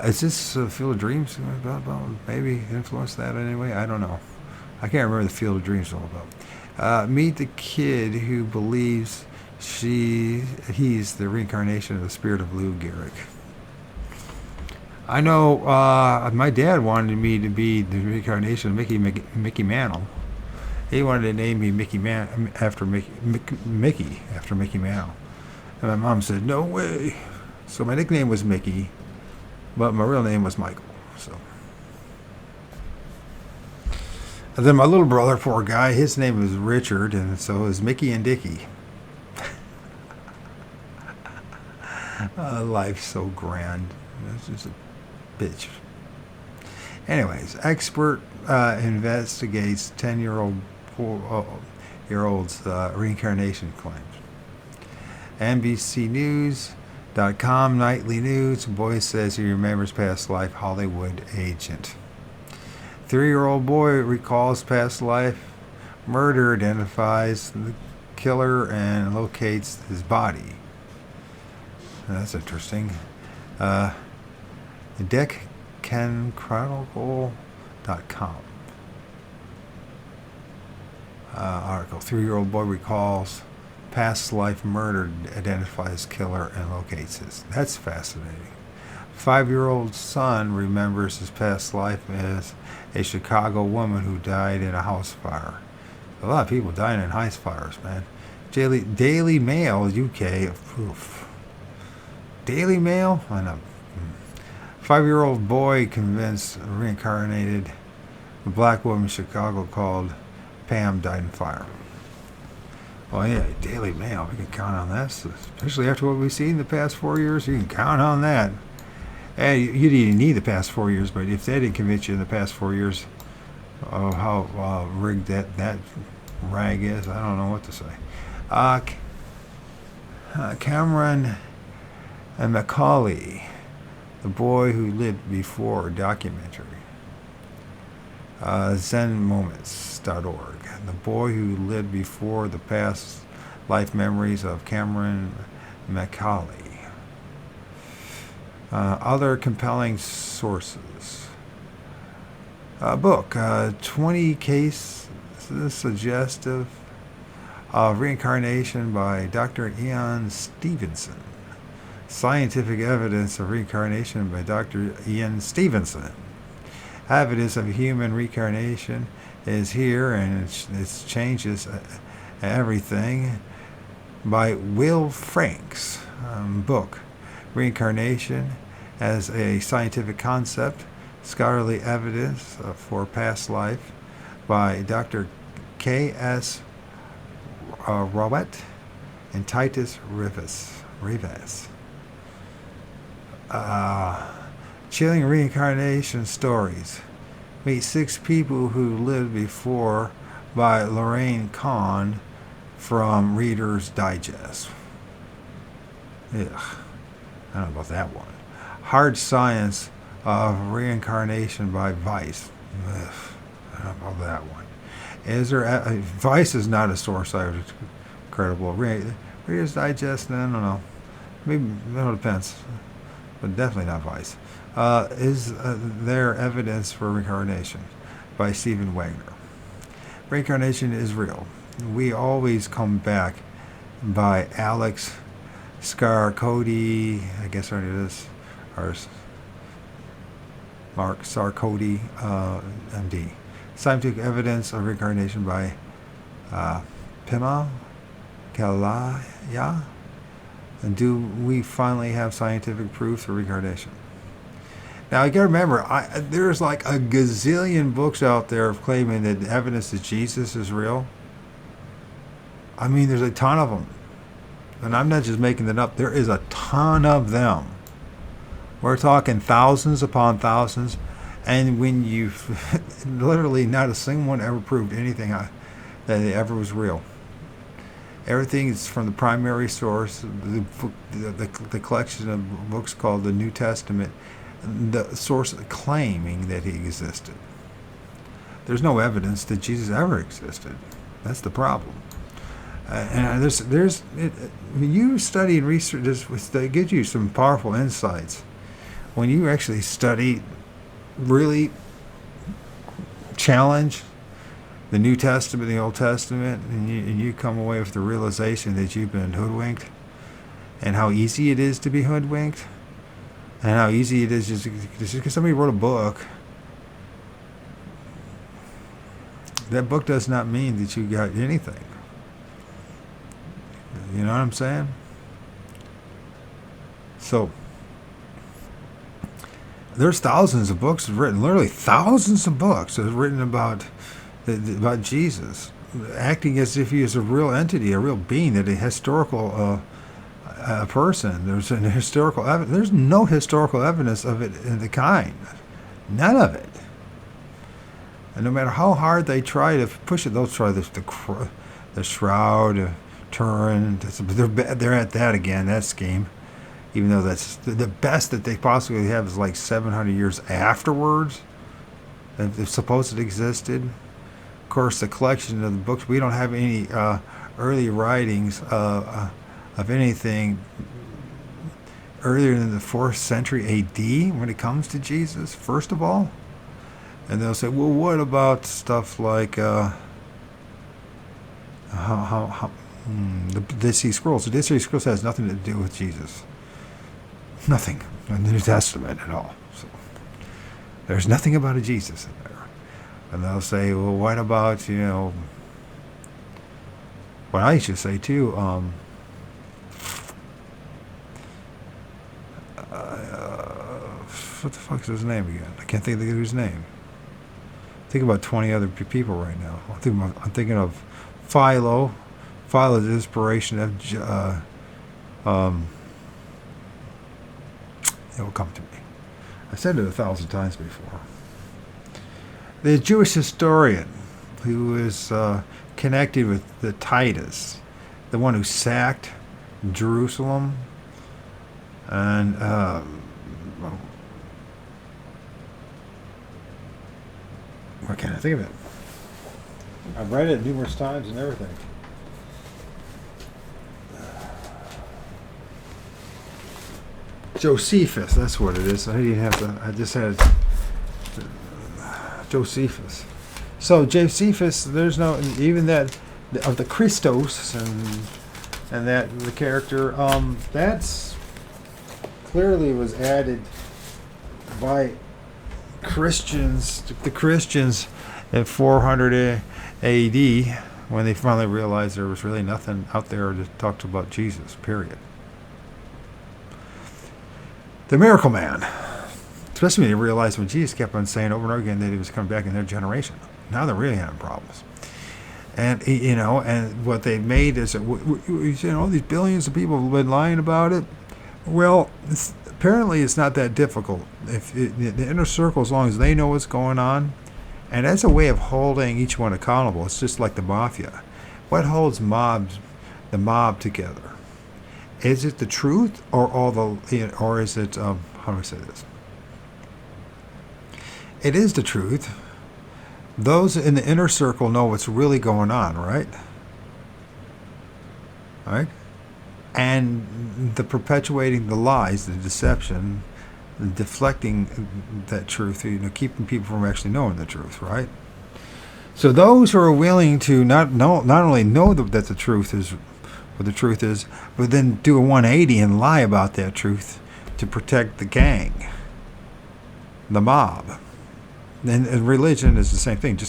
Is this Field of Dreams about maybe influence that in any way? I don't know. I can't remember the Field of Dreams is all about. Meet the kid who believes he's the reincarnation of the spirit of Lou Gehrig. I know my dad wanted me to be the reincarnation of Mickey Mantle. He wanted to name me after Mickey Mantle. And my mom said, no way. So my nickname was Mickey, but my real name was Michael. So. And then my little brother, poor guy, his name was Richard, and so is Mickey and Dickie. Life's so grand. It's just a bitch. Anyways, expert investigates 10-year-old's reincarnation claims. NBCNews.com nightly news. Boy says he remembers past life. Hollywood agent. 3-year-old boy recalls past life murder, identifies the killer, and locates his body. That's interesting. DeccanChronicle.com. Article. 3-year-old boy recalls past life murder, identifies killer, and locates his. That's fascinating. 5-year-old son remembers his past life as a Chicago woman who died in a house fire. A lot of people dying in house fires, man. Daily Mail, UK. Oof. Daily Mail? I know. 5-year-old boy convinced reincarnated a black woman in Chicago called Pam died in fire. Well, yeah, Daily Mail. We can count on that, especially after what we've seen in the past 4 years. You can count on that. Hey, you didn't need the past 4 years, but if they didn't convince you in the past 4 years of how rigged that rag is, I don't know what to say. Cameron and Macaulay, the boy who lived before documentary. ZenMoments.org. The boy who lived before, the past life memories of Cameron Macaulay. Other compelling sources. Book, 20 cases suggestive of reincarnation by Dr. Ian Stevenson. Scientific evidence of reincarnation by Dr. Ian Stevenson. Evidence of human reincarnation is here, and it changes everything, by Will Franks. Book, Reincarnation as a Scientific Concept, Scholarly Evidence for Past Life, by Dr. K.S. Rowett and Titus Rivas. Chilling Reincarnation Stories. Meet 6 people who lived before, by Lorraine Kahn from Reader's Digest. Ugh, I don't know about that one. Hard Science of Reincarnation by Vice. Ugh, I don't know about that one. Vice is not a source I would credible. Reader's Digest, I don't know. Maybe, it depends. But definitely not Vice. Is there evidence for reincarnation? By Stephen Wagner. Reincarnation is real. We always come back, by Alex Scarcodi. I guess what it is. Or Mark Sarcodi, MD. Scientific evidence of reincarnation by Pima Kalaya. And do we finally have scientific proof of reincarnation? Now, you got to remember, there's like a gazillion books out there claiming that evidence that Jesus is real. I mean, there's a ton of them. And I'm not just making that up. There is a ton of them. We're talking thousands upon thousands. And when you literally not a single one ever proved anything that it ever was real. Everything is from the primary source, the collection of books called the New Testament, the source claiming that he existed. There's no evidence that Jesus ever existed. That's the problem. When you study and research this, it gives you some powerful insights. When you actually study, really challenge the New Testament, the Old Testament, and you come away with the realization that you've been hoodwinked, and how easy it is to be hoodwinked, and how easy it is just because somebody wrote a book. That book does not mean that you got anything. You know what I'm saying? So, there's thousands of books written, literally thousands of books written about Jesus, acting as if he is a real entity, a real being, that a historical person. There's There's no historical evidence of it in the kind, none of it. And no matter how hard they try to push it, they'll try the Shroud of Turin. They're at that again, that scheme. Even though that's the best that they possibly have is like 700 years afterwards, if supposed it existed. Of course, the collection of the books, we don't have any early writings of anything earlier than the 4th century A.D. when it comes to Jesus, first of all. And they'll say, well, what about stuff like the Dead Sea Scrolls? The Dead Sea Scrolls has nothing to do with Jesus. Nothing in the New Testament at all. So there's nothing about a Jesus in there. And they'll say, well, what about, what I should say too, what the fuck is his name again? I can't think of his name. Think about 20 other people right now. I'm thinking of Philo. Philo's inspiration of it will come to me. I said it 1,000 times before. The Jewish historian who is connected with the Titus, the one who sacked Jerusalem, and what can I think of it? I've read it numerous times and everything. Josephus, that's what it is. I didn't have to. I just had Josephus. So Josephus, there's no even that of the Christos and that the character. That's clearly was added by Christians. The Christians at 400 A.D. when they finally realized there was really nothing out there that talked about Jesus. Period. The Miracle Man. Especially when you realize when Jesus kept on saying over and over again that he was coming back in their generation. Now they're really having problems. And, and what they've made is, that, these billions of people have been lying about it. Well, apparently it's not that difficult. If the inner circle, as long as they know what's going on, and as a way of holding each one accountable, it's just like the mafia. What holds the mob together? Is it the truth, or is it how do I say this? It is the truth. Those in the inner circle know what's really going on, right? Right? And the perpetuating the lies, the deception, the deflecting that truth, keeping people from actually knowing the truth, right? So those who are willing to not only know that the truth is what the truth is, but then do a 180 and lie about that truth to protect the gang, the mob. And religion is the same thing.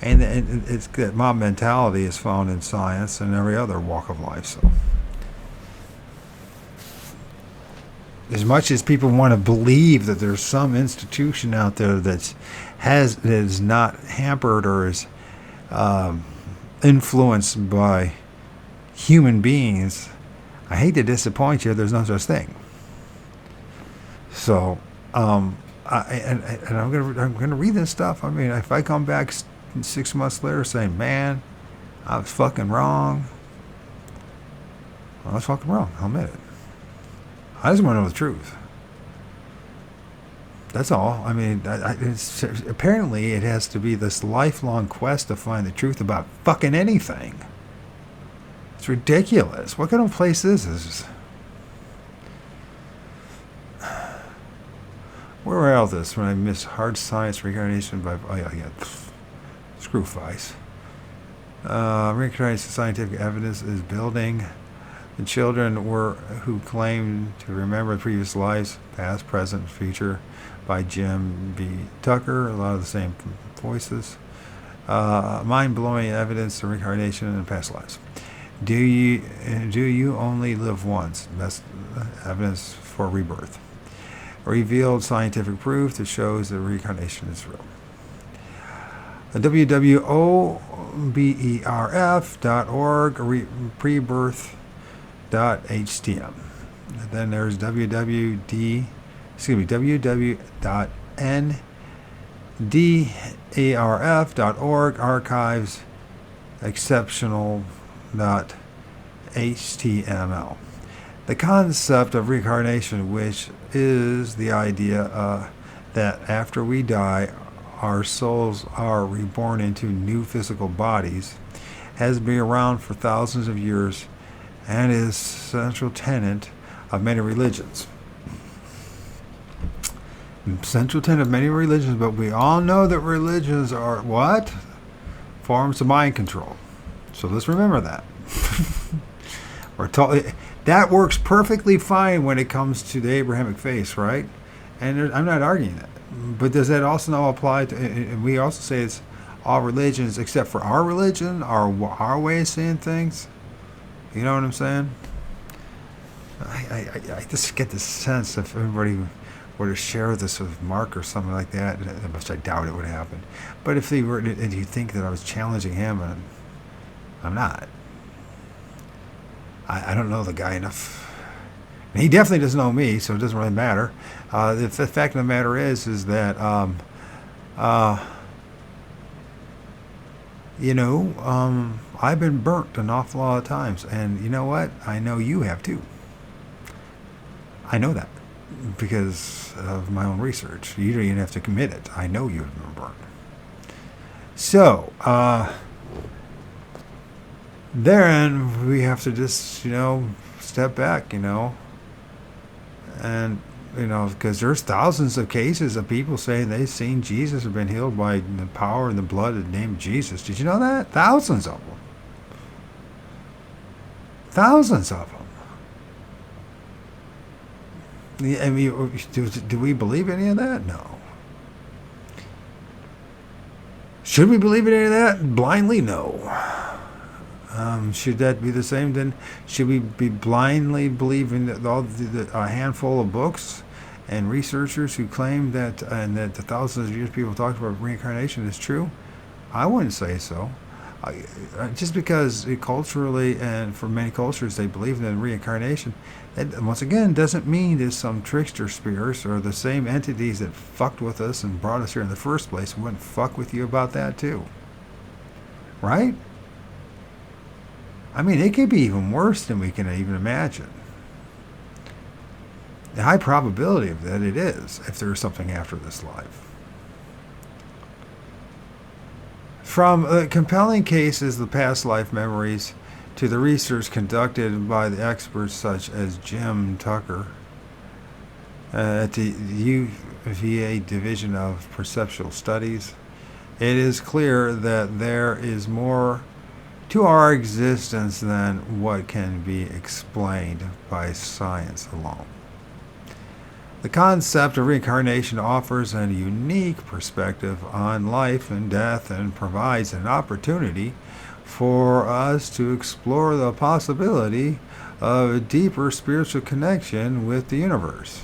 And it's that mob mentality is found in science and every other walk of life. So, as much as people want to believe that there's some institution out there that is not hampered or is influenced by human beings, I hate to disappoint you. There's no such thing. So, I'm gonna read this stuff. I mean, if I come back 6 months later saying, "Man, I was fucking wrong," I was fucking wrong. I'll admit it. I just want to know the truth. That's all. I mean, apparently it has to be this lifelong quest to find the truth about fucking anything. It's ridiculous. What kind of place is this? Where were all this when I missed hard science reincarnation by... Oh, yeah. Screw Feist. Reincarnation scientific evidence is building. The children who claim to remember previous lives, past, present, future, by Jim B. Tucker. A lot of the same voices. Mind-blowing evidence of reincarnation in past lives. Do you only live once? Best evidence for rebirth. Revealed scientific proof that shows that reincarnation is real. www.oberf.org, prebirth.htm. Then there's www.ndarf.org, archives, exceptional.html. The concept of reincarnation, which is the idea that after we die, our souls are reborn into new physical bodies, has been around for thousands of years and is a central tenet of many religions. Central tenet of many religions, but we all know that religions are what? Forms of mind control. So let's remember that. We're told that works perfectly fine when it comes to the Abrahamic faith, right? And I'm not arguing that. But does that also now apply to, and we also say it's all religions except for our religion, our way of seeing things? You know what I'm saying? I just get the sense if everybody were to share this with Mark or something like that, which I doubt it would happen. But if they were, and you think that I was challenging him, and I'm not. I don't know the guy enough. And he definitely doesn't know me, so it doesn't really matter. The fact of the matter is that, I've been burnt an awful lot of times. And you know what? I know you have too. I know that because of my own research. You don't even have to commit it. I know you've been burnt. So, then we have to just, step back, and, because there's thousands of cases of people saying they've seen Jesus or been healed by the power and the blood in the name of Jesus. Did you know that? Thousands of them. Thousands of them. I mean, do we believe any of that? No. Should we believe in any of that? Blindly? No. Should that be the same? Then should we be blindly believing that a handful of books and researchers who claim that and that the thousands of years people talked about reincarnation is true? I wouldn't say so. Just because culturally and for many cultures they believe in reincarnation, that once again doesn't mean there's some trickster spirits or the same entities that fucked with us and brought us here in the first place wouldn't fuck with you about that too. Right? I mean, it could be even worse than we can even imagine. The high probability of that it is, if there is something after this life. From compelling cases of past life memories to the research conducted by the experts such as Jim Tucker at the UVA Division of Perceptual Studies, it is clear that there is more to our existence than what can be explained by science alone. The concept of reincarnation offers a unique perspective on life and death and provides an opportunity for us to explore the possibility of a deeper spiritual connection with the universe.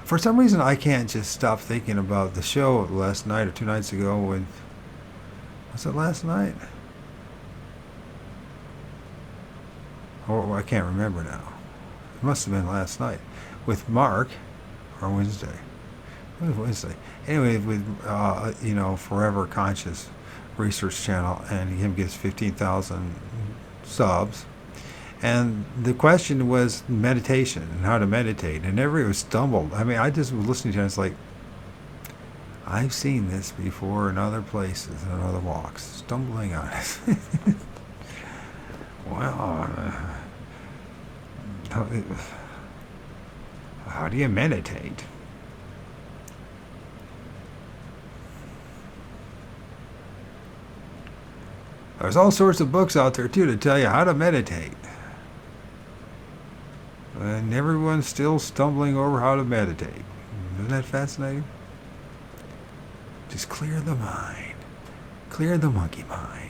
For some reason, I can't just stop thinking about the show last night or 2 nights ago when... Was it last night? Or I can't remember now. It must have been last night. With Mark, or Wednesday. It was Wednesday. Anyway, with, Forever Conscious Research Channel, and him gets 15,000 subs. And the question was meditation and how to meditate, and everybody was stumbled. I mean, I just was listening to it. It's like, I've seen this before in other places and other walks. Stumbling on it. Well, how do you meditate? There's all sorts of books out there too to tell you how to meditate. And everyone's still stumbling over how to meditate. Isn't that fascinating? Just clear the mind. Clear the monkey mind.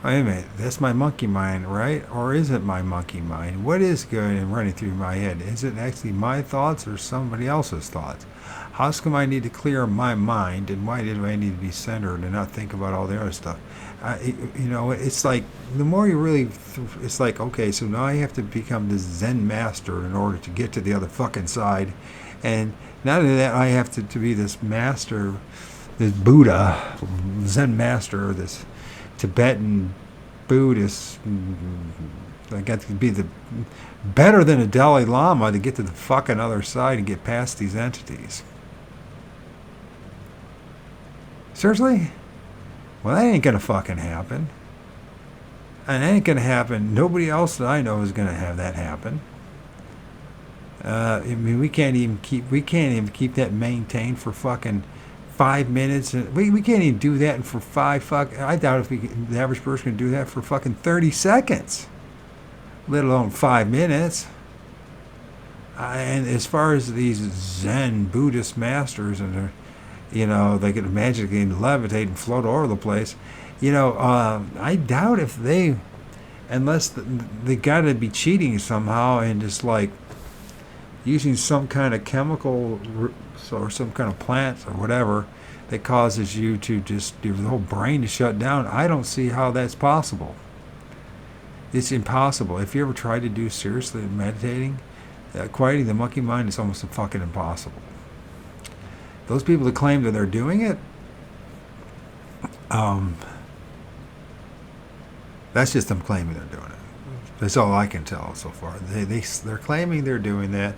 Wait a minute, that's my monkey mind, right? Or is it my monkey mind? What is going and running through my head? Is it actually my thoughts or somebody else's thoughts? How come I need to clear my mind, and why do I need to be centered and not think about all the other stuff? It's like the more you really, it's like, okay, so now I have to become this Zen master in order to get to the other fucking side. And not only that, I have to be this master, this Buddha, Zen master, this Tibetan Buddhist. I got to be the better than a Dalai Lama to get to the fucking other side and get past these entities. Seriously? Well, that ain't gonna fucking happen. And that ain't gonna happen. Nobody else that I know is gonna have that happen. I mean, we can't even keep that maintained for fucking 5 minutes. And we can't even do that for I doubt if the average person can do that for fucking 30 seconds, let alone 5 minutes. And as far as these Zen Buddhist masters, and they can magically levitate and float all over the place. I doubt if unless they got to be cheating somehow and just like using some kind of chemical or some kind of plant or whatever that causes you to just your whole brain to shut down. I don't see how that's possible. It's impossible. If you ever tried to do seriously meditating, quieting the monkey mind is almost fucking impossible. Those people that claim that they're doing it, that's just them claiming they're doing it. That's all I can tell so far. They're claiming they're doing that,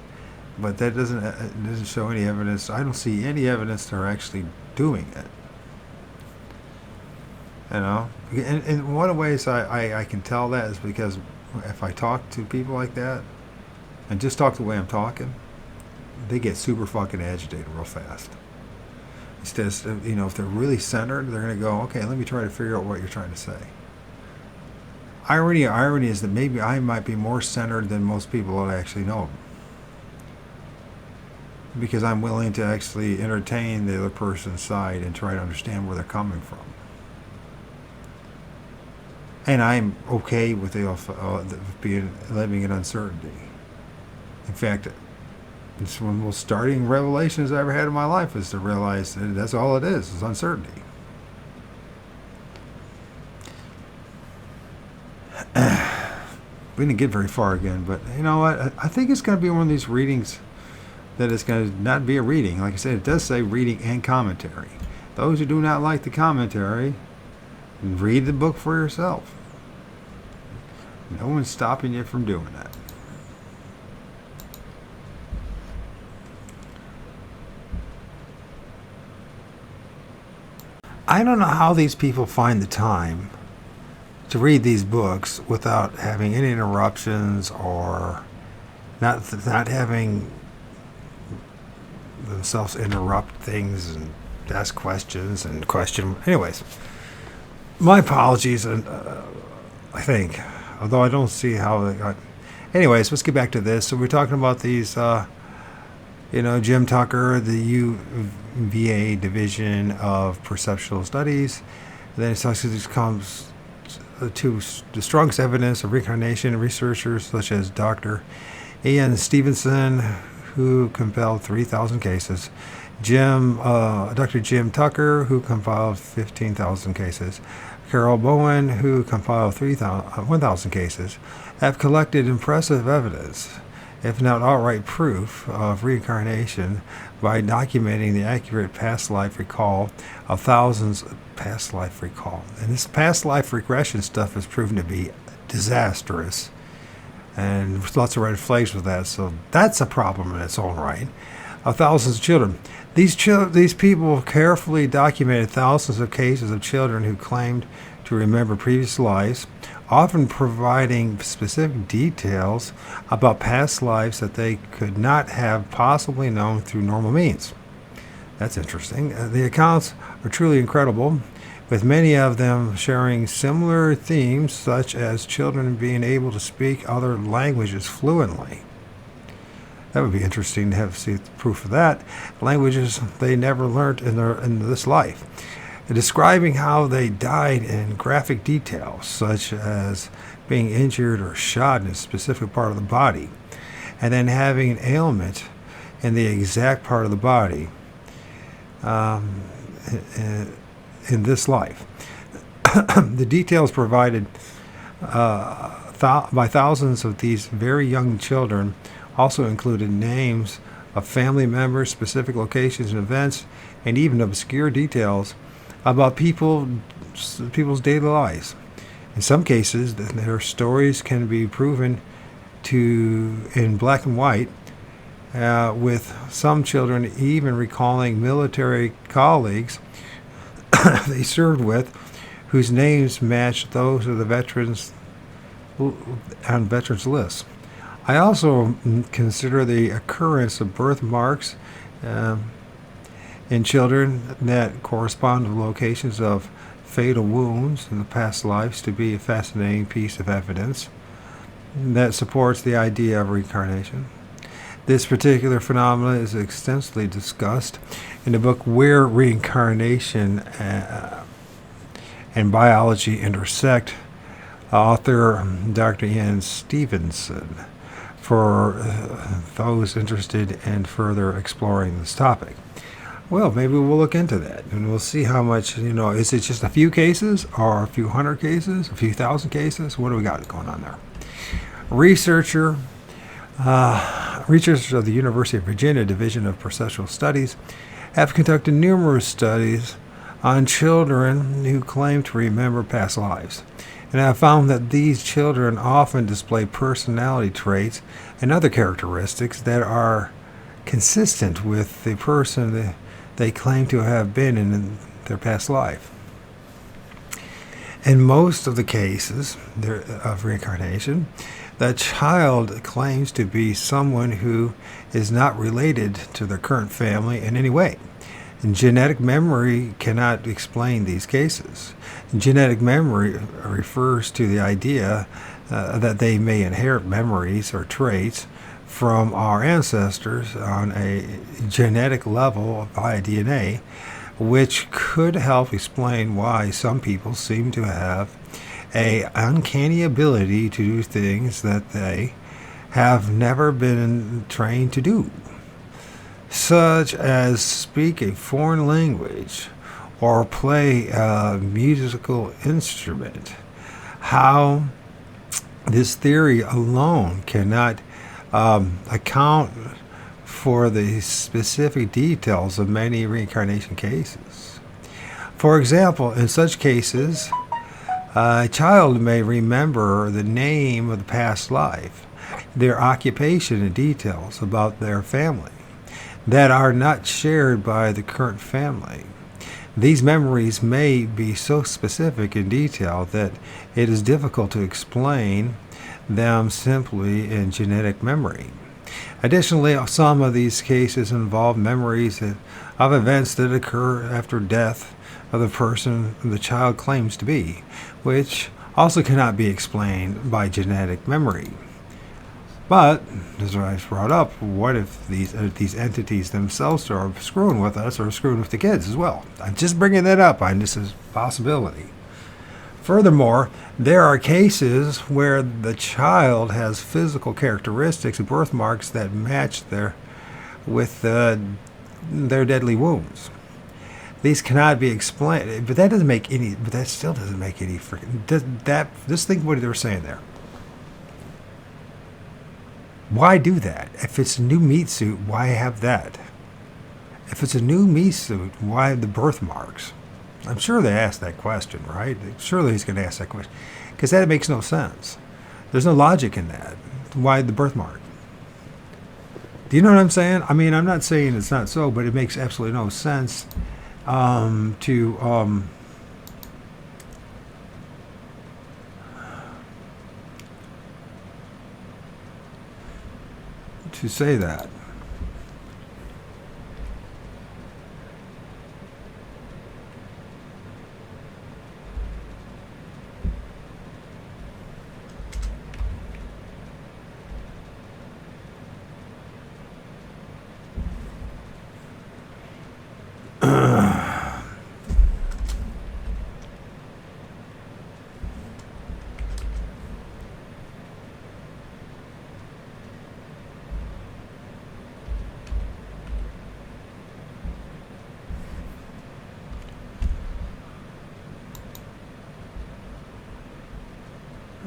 but that doesn't show any evidence. I don't see any evidence they're actually doing it. And one of the ways I can tell that is because if I talk to people like that, and just talk the way I'm talking, they get super fucking agitated real fast. Instead of, if they're really centered, they're going to go, okay, let me try to figure out what you're trying to say. Irony is that maybe I might be more centered than most people that actually know, because I'm willing to actually entertain the other person's side and try to understand where they're coming from. And I'm okay with living in uncertainty. In fact, it's one of the most starting revelations I ever had in my life, is to realize that that's all it is uncertainty. We didn't get very far again, but you know what? I think it's going to be one of these readings that is going to not be a reading. Like I said, it does say reading and commentary. Those who do not like the commentary, read the book for yourself. No one's stopping you from doing that. I don't know how these people find the time to read these books without having any interruptions, or not having themselves interrupt things and ask questions and question. Anyways, my apologies, and I think, although I don't see how they got. Anyways, let's get back to this. So we're talking about these, Jim Tucker, the UVA Division of Perceptual Studies. And then it talks about this comes to the strongest evidence of reincarnation. Researchers such as Dr. Ian Stevenson, who compiled 3,000 cases, Dr. Jim Tucker, who compiled 15,000 cases, Carol Bowen, who compiled 1,000 cases, have collected impressive evidence, if not outright proof, of reincarnation by documenting the accurate past life recall of thousands of past life recall. And this past life regression stuff has proven to be disastrous, and lots of red flags with that. So that's a problem in its own right. Thousands of children. These people carefully documented thousands of cases of children who claimed to remember previous lives, often providing specific details about past lives that they could not have possibly known through normal means. That's interesting. The accounts are truly incredible, with many of them sharing similar themes, such as children being able to speak other languages fluently. That would be interesting to see proof of that. Languages they never learned in this life. Describing how they died in graphic detail, such as being injured or shot in a specific part of the body, and then having an ailment in the exact part of the body in this life. The details provided by thousands of these very young children also included names of family members, specific locations and events, and even obscure details about people's daily lives. In some cases, their stories can be proven in black and white, with some children even recalling military colleagues they served with, whose names matched those of the veterans on veterans lists. I also consider the occurrence of birthmarks in children that correspond to locations of fatal wounds in the past lives to be a fascinating piece of evidence that supports the idea of reincarnation. This particular phenomenon is extensively discussed in the book Where Reincarnation and Biology Intersect, author Dr. Ian Stevenson, for those interested in further exploring this topic. Well, maybe we'll look into that, and we'll see how much, is it just a few cases, or a few hundred cases, a few thousand cases? What do we got going on there? Researchers of the University of Virginia Division of Processual Studies have conducted numerous studies on children who claim to remember past lives, and have found that these children often display personality traits and other characteristics that are consistent with the person they claim to have been in their past life. In most of the cases of reincarnation, the child claims to be someone who is not related to their current family in any way. And genetic memory cannot explain these cases. Genetic memory refers to the idea that they may inherit memories or traits from our ancestors on a genetic level via DNA, which could help explain why some people seem to have an uncanny ability to do things that they have never been trained to do, such as speak a foreign language or play a musical instrument. How this theory alone cannot account for the specific details of many reincarnation cases. For example, in such cases, a child may remember the name of the past life, their occupation, and details about their family that are not shared by the current family. These memories may be so specific in detail that it is difficult to explain them simply in genetic memory. Additionally, some of these cases involve memories of events that occur after death of the person the child claims to be, which also cannot be explained by genetic memory. But, as I brought up, what if these entities themselves are screwing with us or screwing with the kids as well? I'm just bringing that up. This is a possibility. Furthermore, there are cases where the child has physical characteristics, birthmarks that match their deadly wounds. These cannot be explained, but that still doesn't make any freaking. Just think what they were saying there. Why do that? If it's a new meat suit, why have that? If it's a new meat suit, why the birthmarks? I'm sure they asked that question, right? Surely he's going to ask that question. because that makes no sense. There's no logic in that. Why the birthmark? Do you know what I'm saying? I mean, I'm not saying it's not so, but it makes absolutely no sense to say that.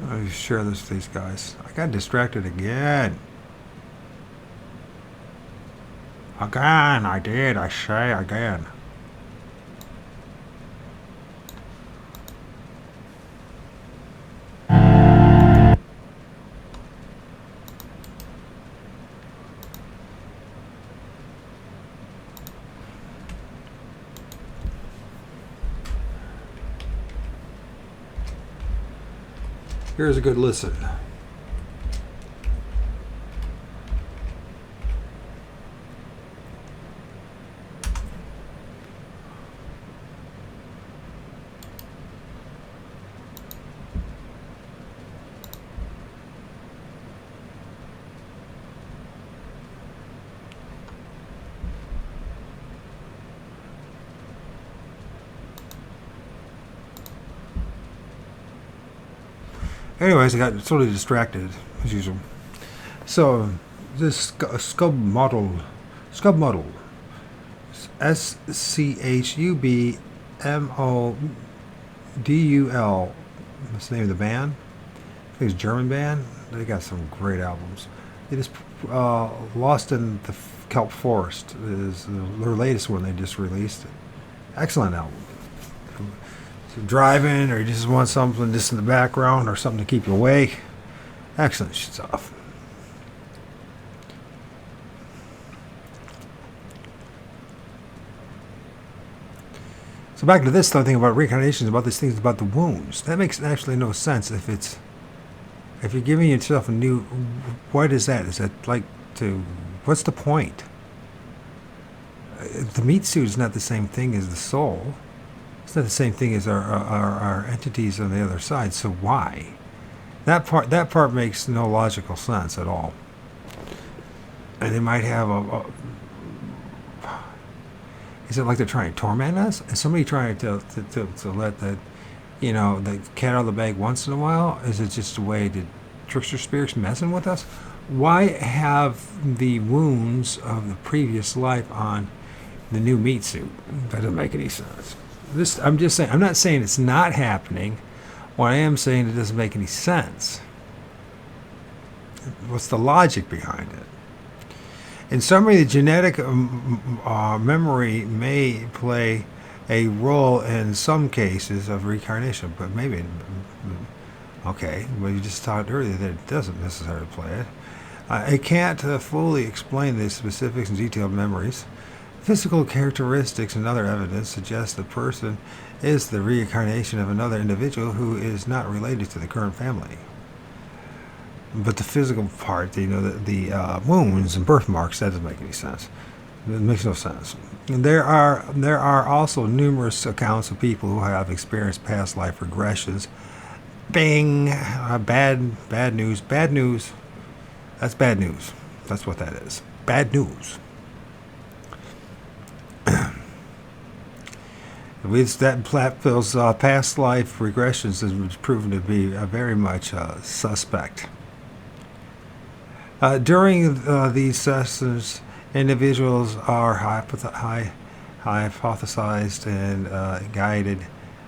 Let me share this with these guys. I got distracted again. Again, I did. I say again. Here's a good listen. Anyways, I got totally distracted as usual. So this scub model, SCHUBMODUL. That's the name of the band. I think it's a German band. They got some great albums. They just Lost in the Kelp Forest is their latest one they just released. Excellent album. If you're driving or you just want something just in the background or something to keep you awake, excellent stuff. So back to this thing about reincarnations, about these things about the wounds. That makes actually no sense if you're giving yourself a new. What is that? Is that like to? What's the point? The meat suit is not the same thing as the soul. It's not the same thing as our entities on the other side. So why? That part makes no logical sense at all. And they might have is it like they're trying to torment us? Is somebody trying to let the the cat out of the bag once in a while? Is it just a way to trickster spirits messing with us? Why have the wounds of the previous life on the new meat suit? That doesn't make any sense. I'm just saying. I'm not saying it's not happening. What I am saying, it doesn't make any sense. What's the logic behind it? In summary, the genetic memory may play a role in some cases of reincarnation, but maybe, okay, well, you just talked earlier that it doesn't necessarily play it. It can't fully explain the specifics and detailed memories. Physical characteristics and other evidence suggest the person is the reincarnation of another individual who is not related to the current family. But the physical part, the wounds and birthmarks, that doesn't make any sense. It makes no sense. And there are also numerous accounts of people who have experienced past life regressions. Bing! Bad news. Bad news. That's bad news. That's what that is. Bad news. With that, Platteville's past life regressions has proven to be very much suspect. During these sessions, individuals are hypothesized and guided,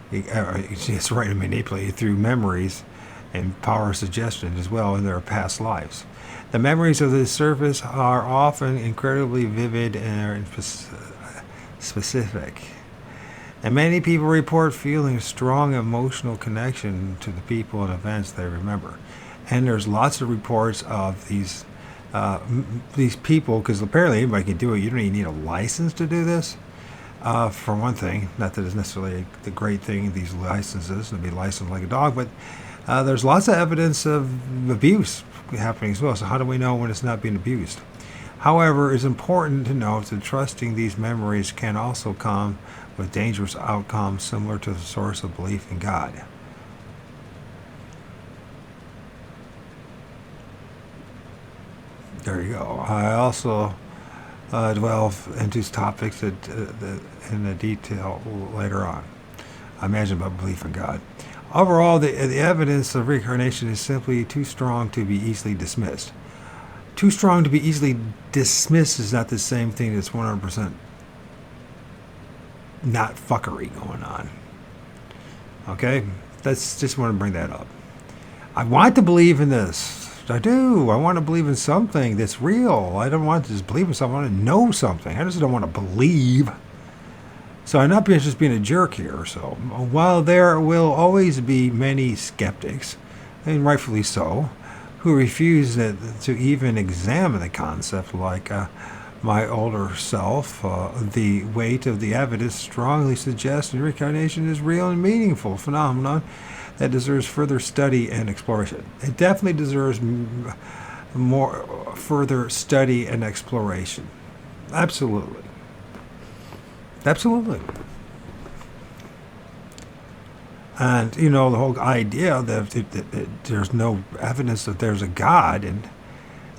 it's right, and manipulated through memories and power of suggestion as well in their past lives. The memories of the surface are often incredibly vivid and specific. And many people report feeling a strong emotional connection to the people and events they remember. And there's lots of reports of these people, because apparently anybody can do it. You don't even need a license to do this. For one thing, not that it's necessarily the great thing, these licenses, to be licensed like a dog, but there's lots of evidence of abuse happening as well. So how do we know when it's not being abused? However, it's important to note that trusting these memories can also come with dangerous outcomes similar to the source of belief in God. There you go. I also delve into these topics in the detail later on. I imagine about belief in God. Overall, the evidence of reincarnation is simply too strong to be easily dismissed. Too strong to be easily dismissed is not the same thing as 100% not fuckery going on. Okay? That's just want to bring that up. I want to believe in this. I do. I want to believe in something that's real. I don't want to just believe in something. I want to know something. I just don't want to believe. So I'm not just being a jerk here. So while there will always be many skeptics, and rightfully so, who refuse to even examine the concept, like my older self, the weight of the evidence strongly suggests that reincarnation is real and meaningful phenomenon that deserves further study and exploration. It definitely deserves more further study and exploration. Absolutely. Absolutely. And, the whole idea that there's no evidence that there's a God, and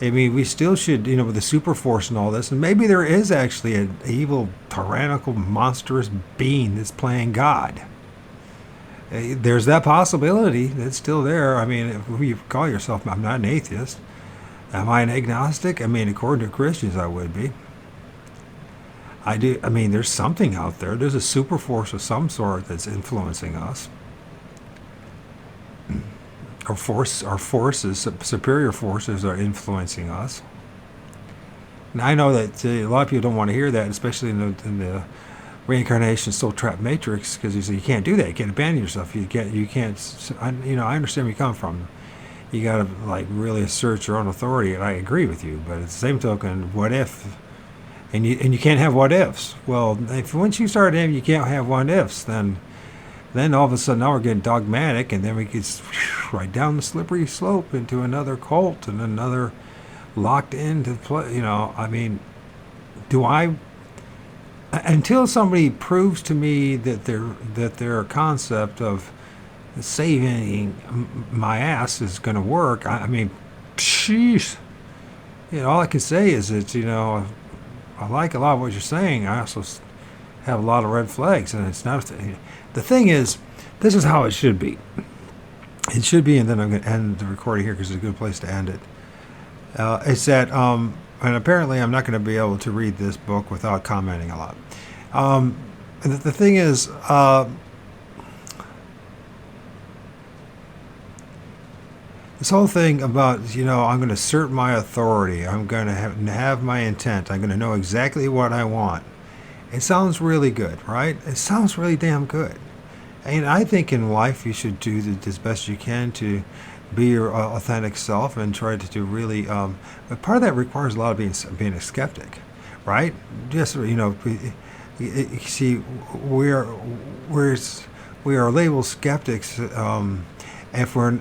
I mean, we still should, with the super force and all this, and maybe there is actually an evil, tyrannical, monstrous being that's playing God. There's that possibility that's still there. I mean, if you call yourself, I'm not an atheist. Am I an agnostic? I mean, according to Christians, I would be. I do. I mean, there's something out there. There's a super force of some sort that's influencing us. Our forces, superior forces are influencing us. And I know that a lot of people don't want to hear that, especially in the reincarnation soul trap matrix, because you can't do that. You can't abandon yourself. You can't. I understand where you come from. You got to really assert your own authority, and I agree with you. But at the same token, what if? And you can't have what ifs. Well, if once you start having, you can't have what ifs, then all of a sudden now we're getting dogmatic, and then we get right down the slippery slope into another cult and another locked into play. I mean, until somebody proves to me that their concept of saving my ass is going to work, I mean, sheesh. All I can say is that I like a lot of what you're saying. I also have a lot of red flags, and it's not. The thing is, this is how it should be. It should be, and then I'm going to end the recording here because it's a good place to end it. It's that, and apparently I'm not going to be able to read this book without commenting a lot. And the thing is, this whole thing about, I'm going to assert my authority. I'm going to have my intent. I'm going to know exactly what I want. It sounds really good, right? It sounds really damn good. And I think in life you should do as best you can to be your authentic self and try to really. But part of that requires a lot of being a skeptic, right? Just you see, we are labeled skeptics. If we're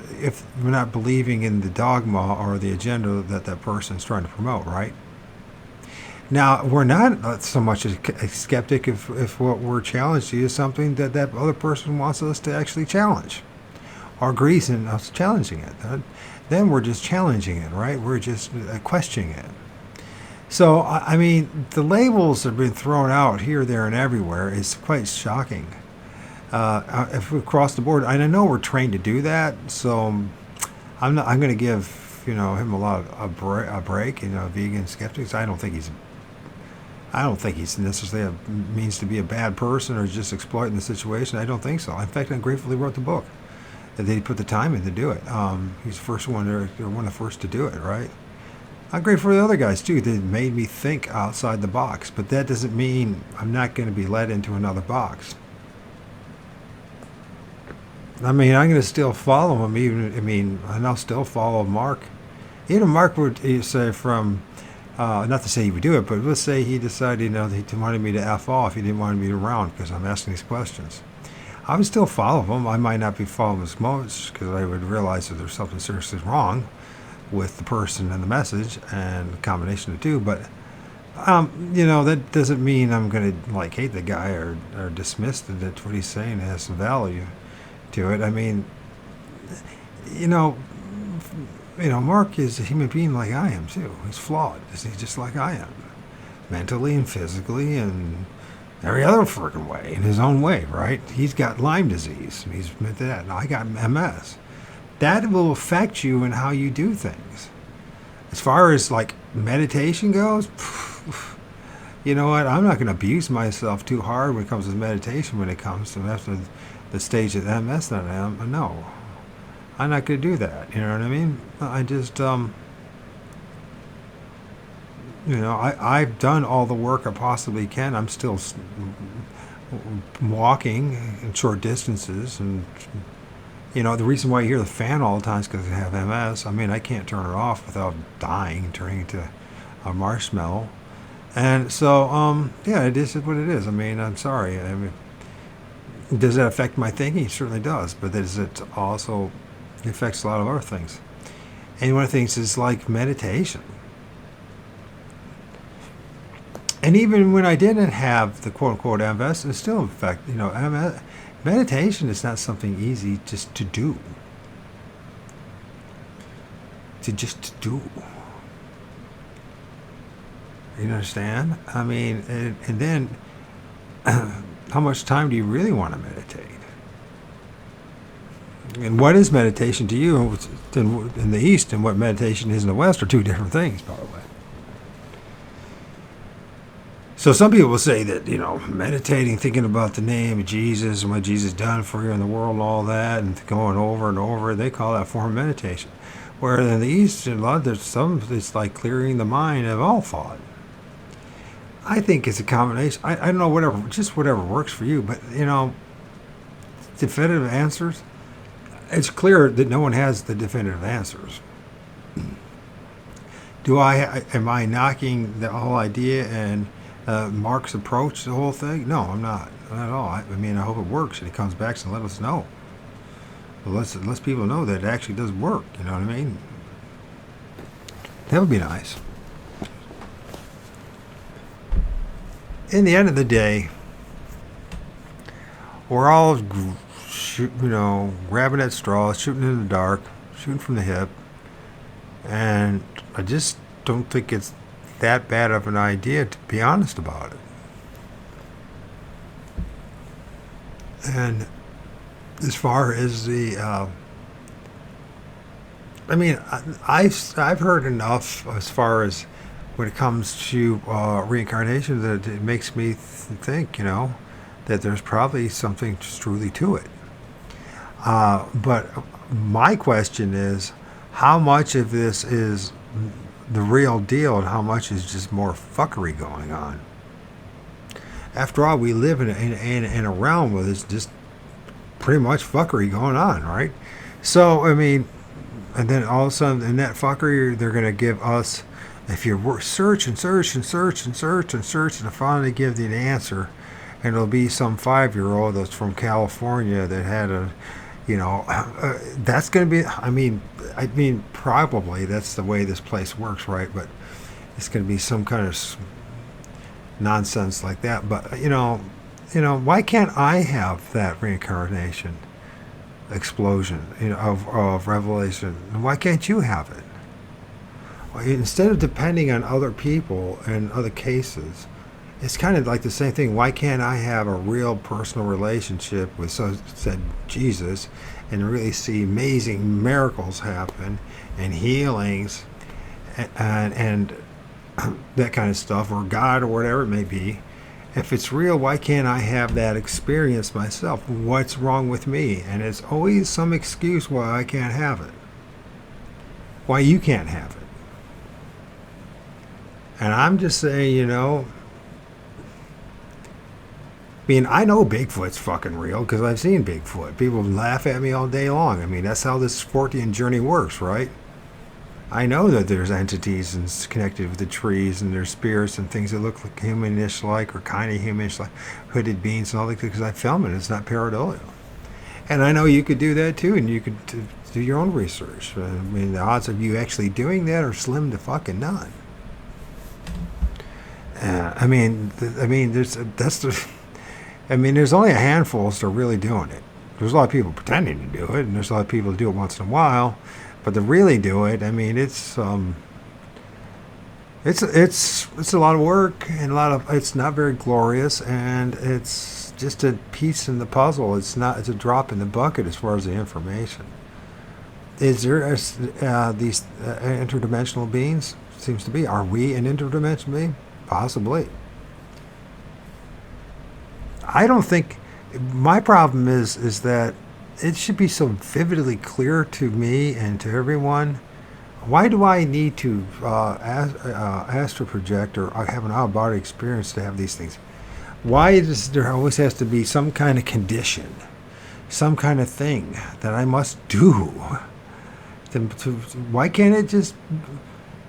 not believing in the dogma or the agenda that person's trying to promote, right? Now, we're not so much a skeptic if what we're challenged to is something that other person wants us to actually challenge or agrees in us challenging it. Then we're just challenging it, right? We're just questioning it. So, I mean, the labels that have been thrown out here, there, and everywhere is quite shocking. If we cross the board, and I know we're trained to do that, so I'm going to give him a break. Vegan skeptics. I don't think he's necessarily means to be a bad person or just exploiting the situation. I don't think so. In fact, I'm grateful he wrote the book. That they put the time in to do it. He's the first one. They're one of the first to do it, right? I'm grateful for the other guys too. They made me think outside the box. But that doesn't mean I'm not going to be led into another box. I mean, I'm going to still follow him. Even, I mean, and I'll still follow Mark. Even Mark would say from, not to say he would do it, but let's say he decided, that he wanted me to F off. He didn't want me around because I'm asking these questions. I would still follow him. I might not be following as much because I would realize that there's something seriously wrong with the person and the message and the combination of the two. But, that doesn't mean I'm going to hate the guy or dismiss that what he's saying has some value to it. I mean, you know, Mark is a human being like I am too. He's flawed. He's just like I am, mentally and physically and every other freaking way, in his own way, right? He's got Lyme disease. He's admitted that. And I got MS. That will affect you in how you do things. As far as meditation goes, you know what? I'm not going to abuse myself too hard when it comes to meditation. When it comes to the stage of MS that I am, no, I'm not going to do that. You know what I mean? I just, I've done all the work I possibly can. I'm still walking in short distances, and the reason why you hear the fan all the time is because I have MS. I mean, I can't turn it off without dying, turning into a marshmallow. And so, it is what it is. I mean, I'm sorry. I mean, does that affect my thinking? It certainly does. But does it also affects a lot of other things? And one of the things is like meditation. And even when I didn't have the quote-unquote MS, it still affect, meditation is not something easy just to do. To do. You understand? I mean, and then how much time do you really want to meditate? And what is meditation to you in the East and what meditation is in the West are two different things, by the way. So some people will say that, meditating, thinking about the name of Jesus and what Jesus done for you in the world and all that, and going over and over, they call that a form of meditation. Where in the East, it's like clearing the mind of all thought. I think it's a combination. I don't know, whatever works for you, but, definitive answers, it's clear that no one has the definitive answers. Am I knocking the whole idea and Mark's approach to the whole thing? No, I'm not at all. I hope it works and he comes back and let us know. Well, let's people know that it actually does work. You know what I mean? That would be nice. In the end of the day, we're all grabbing at straws, shooting in the dark, shooting from the hip, and I just don't think it's that bad of an idea to be honest about it. And as far as the, I've heard enough as far as when it comes to reincarnation that it makes me think, that there's probably something truly to it. But my question is, how much of this is the real deal and how much is just more fuckery going on? After all, we live in a realm where there's just pretty much fuckery going on, right? So, and then all of a sudden in that fuckery, they're going to give us, if you search and finally give the answer, and it'll be some 5-year-old that's from California that had that's going to be, probably that's the way this place works, right? But it's going to be some kind of nonsense like that. But, why can't I have that reincarnation explosion, of revelation? And why can't you have it? Instead of depending on other people and other cases, it's kind of like the same thing. Why can't I have a real personal relationship with, said Jesus, and really see amazing miracles happen and healings and that kind of stuff, or God or whatever it may be? If it's real, why can't I have that experience myself? What's wrong with me? And it's always some excuse why I can't have it. Why you can't have it. And I'm just saying, mean, I know Bigfoot's fucking real because I've seen Bigfoot. People laugh at me all day long. I mean, that's how this Fortean journey works, right? I know that there's entities and it's connected with the trees and there's spirits and things that look like humanish like or kind of humanish like hooded beings and all that because I film it. It's not pareidolia. And I know you could do that too, and you could do your own research. I mean, the odds of you actually doing that are slim to fucking none. I mean, there's there's only a handful that are really doing it. There's a lot of people pretending to do it, and there's a lot of people who do it once in a while, but to really do it, I mean, it's a lot of work and it's not very glorious, and it's just a piece in the puzzle. It's a drop in the bucket as far as the information. Is there these interdimensional beings? Seems to be. Are we an interdimensional being? Possibly. I don't think. My problem is that it should be so vividly clear to me and to everyone. Why do I need to astral project or have an out-of-body experience to have these things? Why does there always has to be some kind of condition, some kind of thing that I must do? Why can't it just,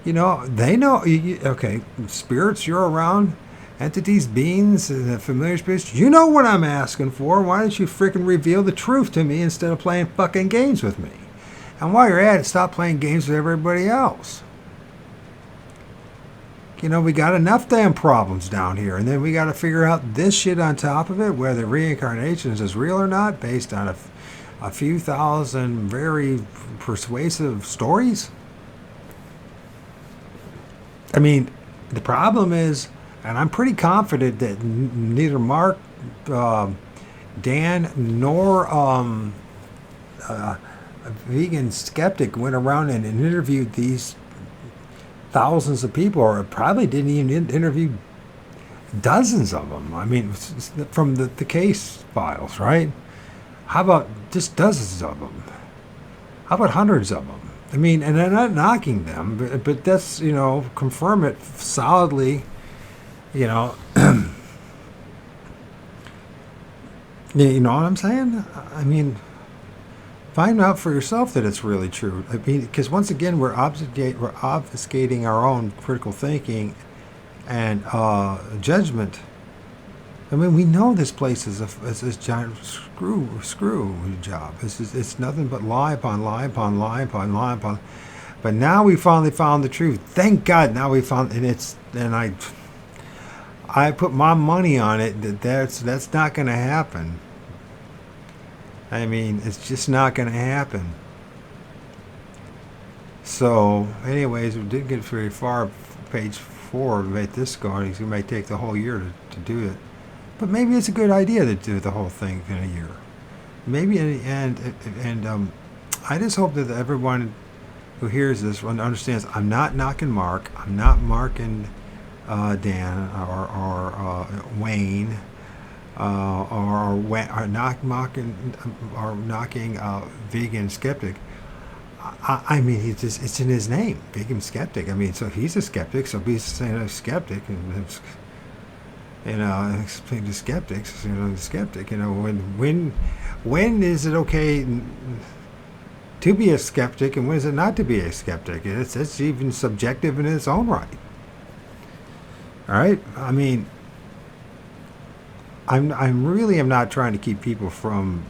they know, okay, spirits, you're around, entities, beings, familiar spirits, you know what I'm asking for. Why don't you freaking reveal the truth to me instead of playing fucking games with me? And while you're at it, stop playing games with everybody else. We got enough damn problems down here, and then we got to figure out this shit on top of it, whether reincarnations is real or not, based on a few thousand very persuasive stories. I mean, the problem is, and I'm pretty confident that neither Mark, Dan, nor a vegan skeptic went around and interviewed these thousands of people, or probably didn't even interview dozens of them. I mean, from the case files, right? How about just dozens of them? How about hundreds of them? I mean, and I'm not knocking them, but that's, confirm it solidly, you know what I'm saying? I mean, find out for yourself that it's really true. I mean, because once again, we're obfuscating our own critical thinking and judgment. I mean, we know this place is a giant screw job. It's nothing but lie upon lie upon lie upon lie upon. But now we finally found the truth. Thank God. Now we found, and I put my money on it that's not going to happen. I mean, it's just not going to happen. So, anyways, we didn't get very far. Page 4 to make this going. It might take the whole year to do it. But maybe it's a good idea to do the whole thing in a year. Maybe, and I just hope that everyone who hears this understands I'm not knocking Mark. I'm not marking Dan or Wayne or knocking vegan skeptic. I mean, it's in his name, vegan skeptic. I mean, so he's a skeptic, so he's saying a skeptic, and explain to skeptics, the skeptic, when is it okay to be a skeptic and when is it not to be a skeptic? It's even subjective in its own right. All right, I mean, I'm really am not trying to keep people from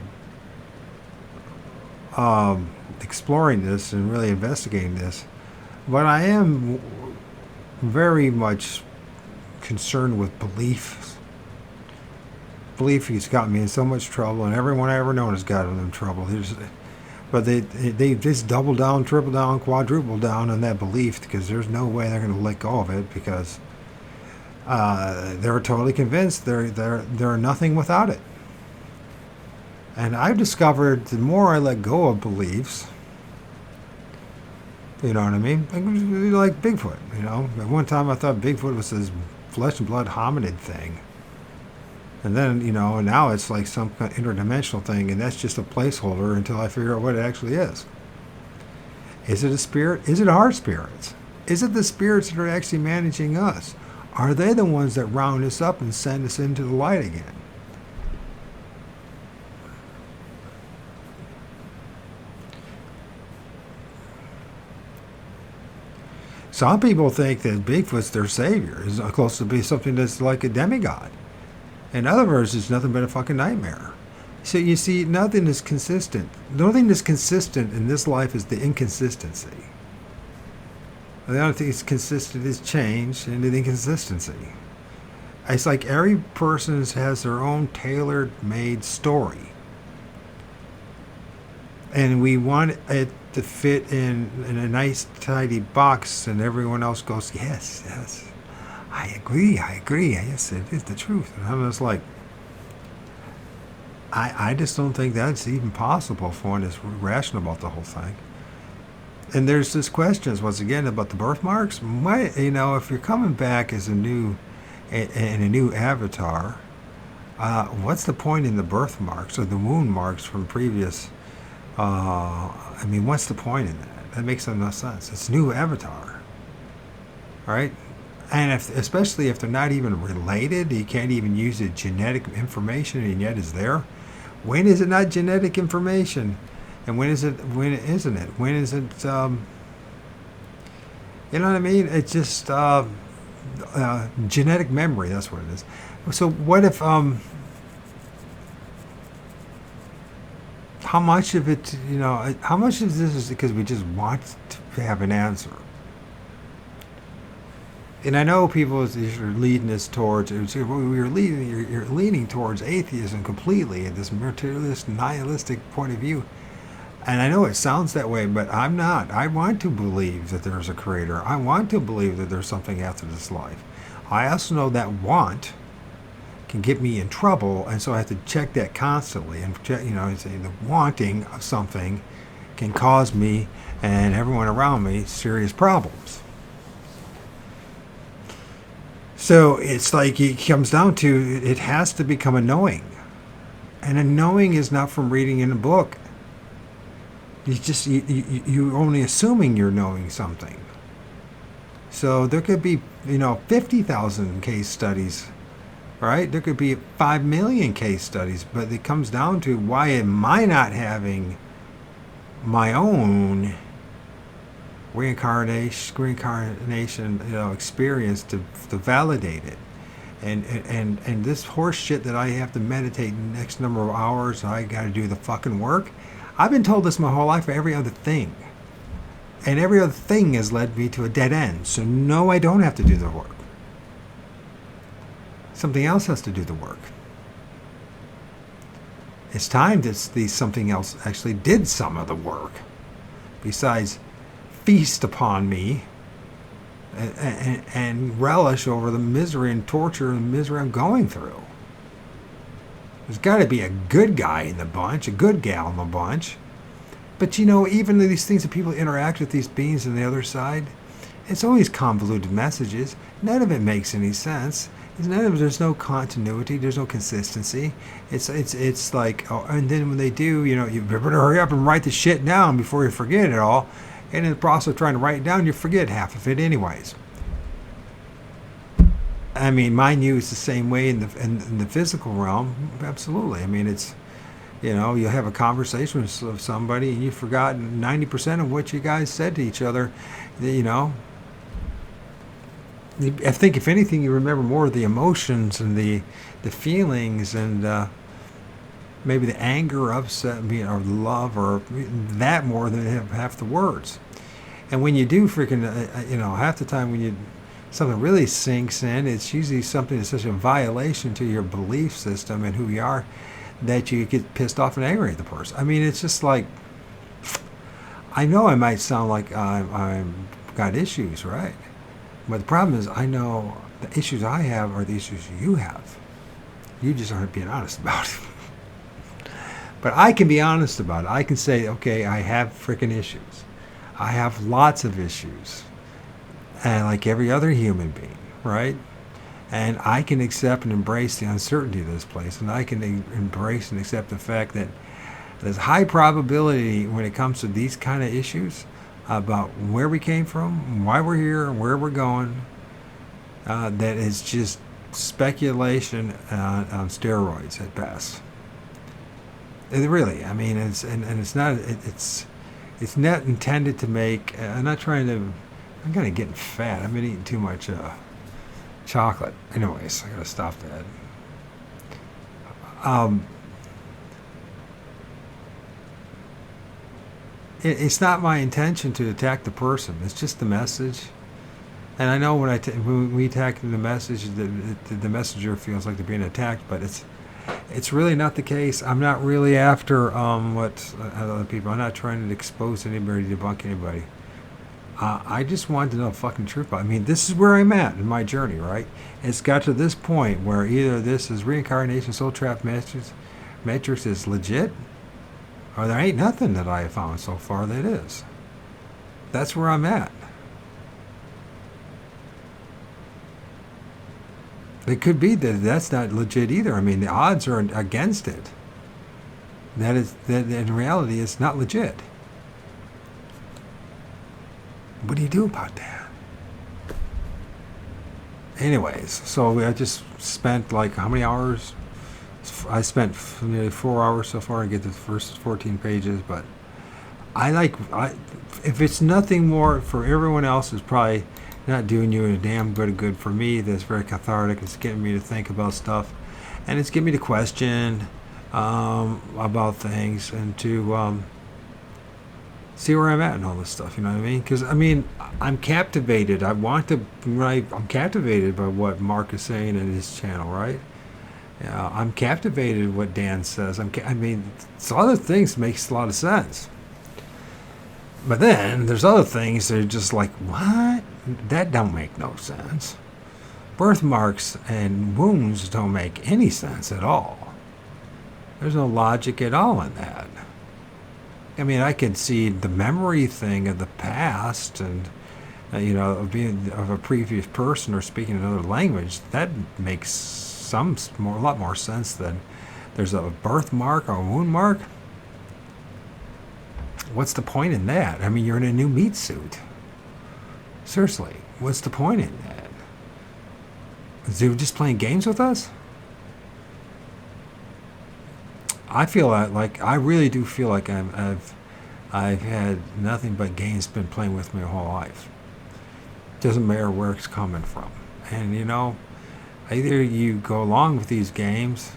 exploring this and really investigating this, but I am very much concerned with belief. Belief has got me in so much trouble, and everyone I ever known has gotten in trouble. But they just double down, triple down, quadruple down on that belief because there's no way they're going to let go of it because they're totally convinced they're nothing without it. And I've discovered the more I let go of beliefs, you know what I mean? Like Bigfoot, At one time I thought Bigfoot was this flesh and blood hominid thing. And then, and now it's like some kind of interdimensional thing, and that's just a placeholder until I figure out what it actually is. Is it a spirit? Is it our spirits? Is it the spirits that are actually managing us? Are they the ones that round us up and send us into the light again? Some people think that Bigfoot's their savior, is close to be something that's like a demigod. In other words, it's nothing but a fucking nightmare. So you see, nothing is consistent. The only thing that's consistent in this life is the inconsistency. The only thing that's consistent is change and the inconsistency. It's like every person has their own tailored-made story. And we want it to fit in a nice, tidy box, and everyone else goes, yes, yes, I agree, yes, it is the truth. And I'm just like, I just don't think that's even possible for one that's rational about the whole thing. And there's this question, once again, about the birthmarks. Why, if you're coming back as in a new avatar, what's the point in the birthmarks or the wound marks from previous? What's the point in that? That makes no sense. It's new avatar, right? And especially if they're not even related, you can't even use the genetic information, and yet it's there. When is it not genetic information? And when isn't it? When is it, you know what I mean? It's just genetic memory, that's what it is. So what if, how much of it, how much of this is because we just want to have an answer? And I know people are leading us towards, you're leaning towards atheism completely, this materialist, nihilistic point of view. And I know it sounds that way, but I'm not. I want to believe that there's a creator. I want to believe that there's something after this life. I also know that want can get me in trouble, and so I have to check that constantly. And say the wanting of something can cause me and everyone around me serious problems. So it's like it comes down to, it has to become a knowing. And a knowing is not from reading in a book. You're only assuming you're knowing something. So there could be, 50,000 case studies, right? There could be 5 million case studies, but it comes down to, why am I not having my own reincarnation, experience to validate it? And this horse shit that I have to meditate the next number of hours, I got to do the fucking work. I've been told this my whole life for every other thing. And every other thing has led me to a dead end. So no, I don't have to do the work. Something else has to do the work. It's time that something else actually did some of the work. Besides feast upon me and relish over the misery and torture and misery I'm going through. There's got to be a good guy in the bunch, a good gal in the bunch. But even these things that people interact with these beings on the other side, it's always convoluted messages. None of it makes any sense. There's no continuity. There's no consistency. It's like, and then when they do, you better hurry up and write the shit down before you forget it all. And in the process of trying to write it down, you forget half of it anyways. I mean, mind you, it's the same way in the physical realm. Absolutely. I mean, it's, you have a conversation with somebody and you've forgotten 90% of what you guys said to each other. I think if anything, you remember more of the emotions and the feelings and maybe the anger, upset, or love, or that more than half the words. And when you do freaking, half the time when something really sinks in, it's usually something that's such a violation to your belief system and who you are that you get pissed off and angry at the person. I mean, it's just like, I know I might sound like I'm got issues, right? But the problem is, I know the issues I have are the issues you have. You just aren't being honest about it. But I can be honest about it. I can say, okay, I have freaking issues. I have lots of issues. And like every other human being, right? And I can accept and embrace the uncertainty of this place. And I can embrace and accept the fact that there's high probability when it comes to these kind of issues about where we came from, why we're here, and where we're going, that is just speculation on steroids at best. Really, I mean, it's not intended to make. I'm not trying to I'm kind of getting fat. I've been eating too much chocolate. Anyways, I gotta stop that. Um, it's not my intention to attack the person. It's just the message. And I know when we attack the message, the messenger feels like they're being attacked, but it's really not the case. I'm not really after what other people. I'm not trying to expose anybody, debunk anybody. I just wanted to know the fucking truth. I mean, this is where I'm at in my journey, right? It's got to this point where either this is reincarnation, soul trap matrix is legit, or there ain't nothing that I have found so far that is. That's where I'm at. It could be that that's not legit either. I mean, the odds are against it. That in reality it's not legit. What do you do about that? Anyways, so I just spent like how many hours? I spent nearly 4 hours so far to get the first 14 pages, but if it's nothing more for everyone else, it's probably not doing you a damn good for me. That's very cathartic. It's getting me to think about stuff, and it's getting me to question about things and to see where I'm at and all this stuff. You know what I mean? Because I mean, I'm captivated. I'm captivated by what Mark is saying in his channel, right? Yeah, I'm captivated what Dan says. I mean, some other things makes a lot of sense. But then there's other things that are just like, what? That don't make no sense. Birthmarks and wounds don't make any sense at all. There's no logic at all in that. I mean, I can see the memory thing of the past and, of being of a previous person or speaking another language. That makes a lot more sense than there's a birthmark or a wound mark. What's the point in that? I mean, you're in a new meat suit. Seriously, what's the point in that? Is they just playing games with us? I feel like I really do feel like I've had nothing but games been playing with me my whole life. Doesn't matter where it's coming from, and either you go along with these games,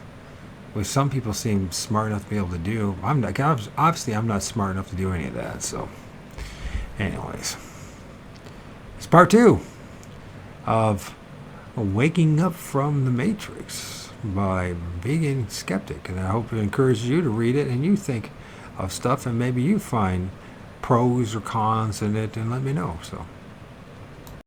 which some people seem smart enough to be able to do. Obviously I'm not smart enough to do any of that. So, anyways, it's part 2 of Waking Up from the Matrix by Vegan Skeptic, and I hope it encourages you to read it and you think of stuff and maybe you find pros or cons in it and let me know. So.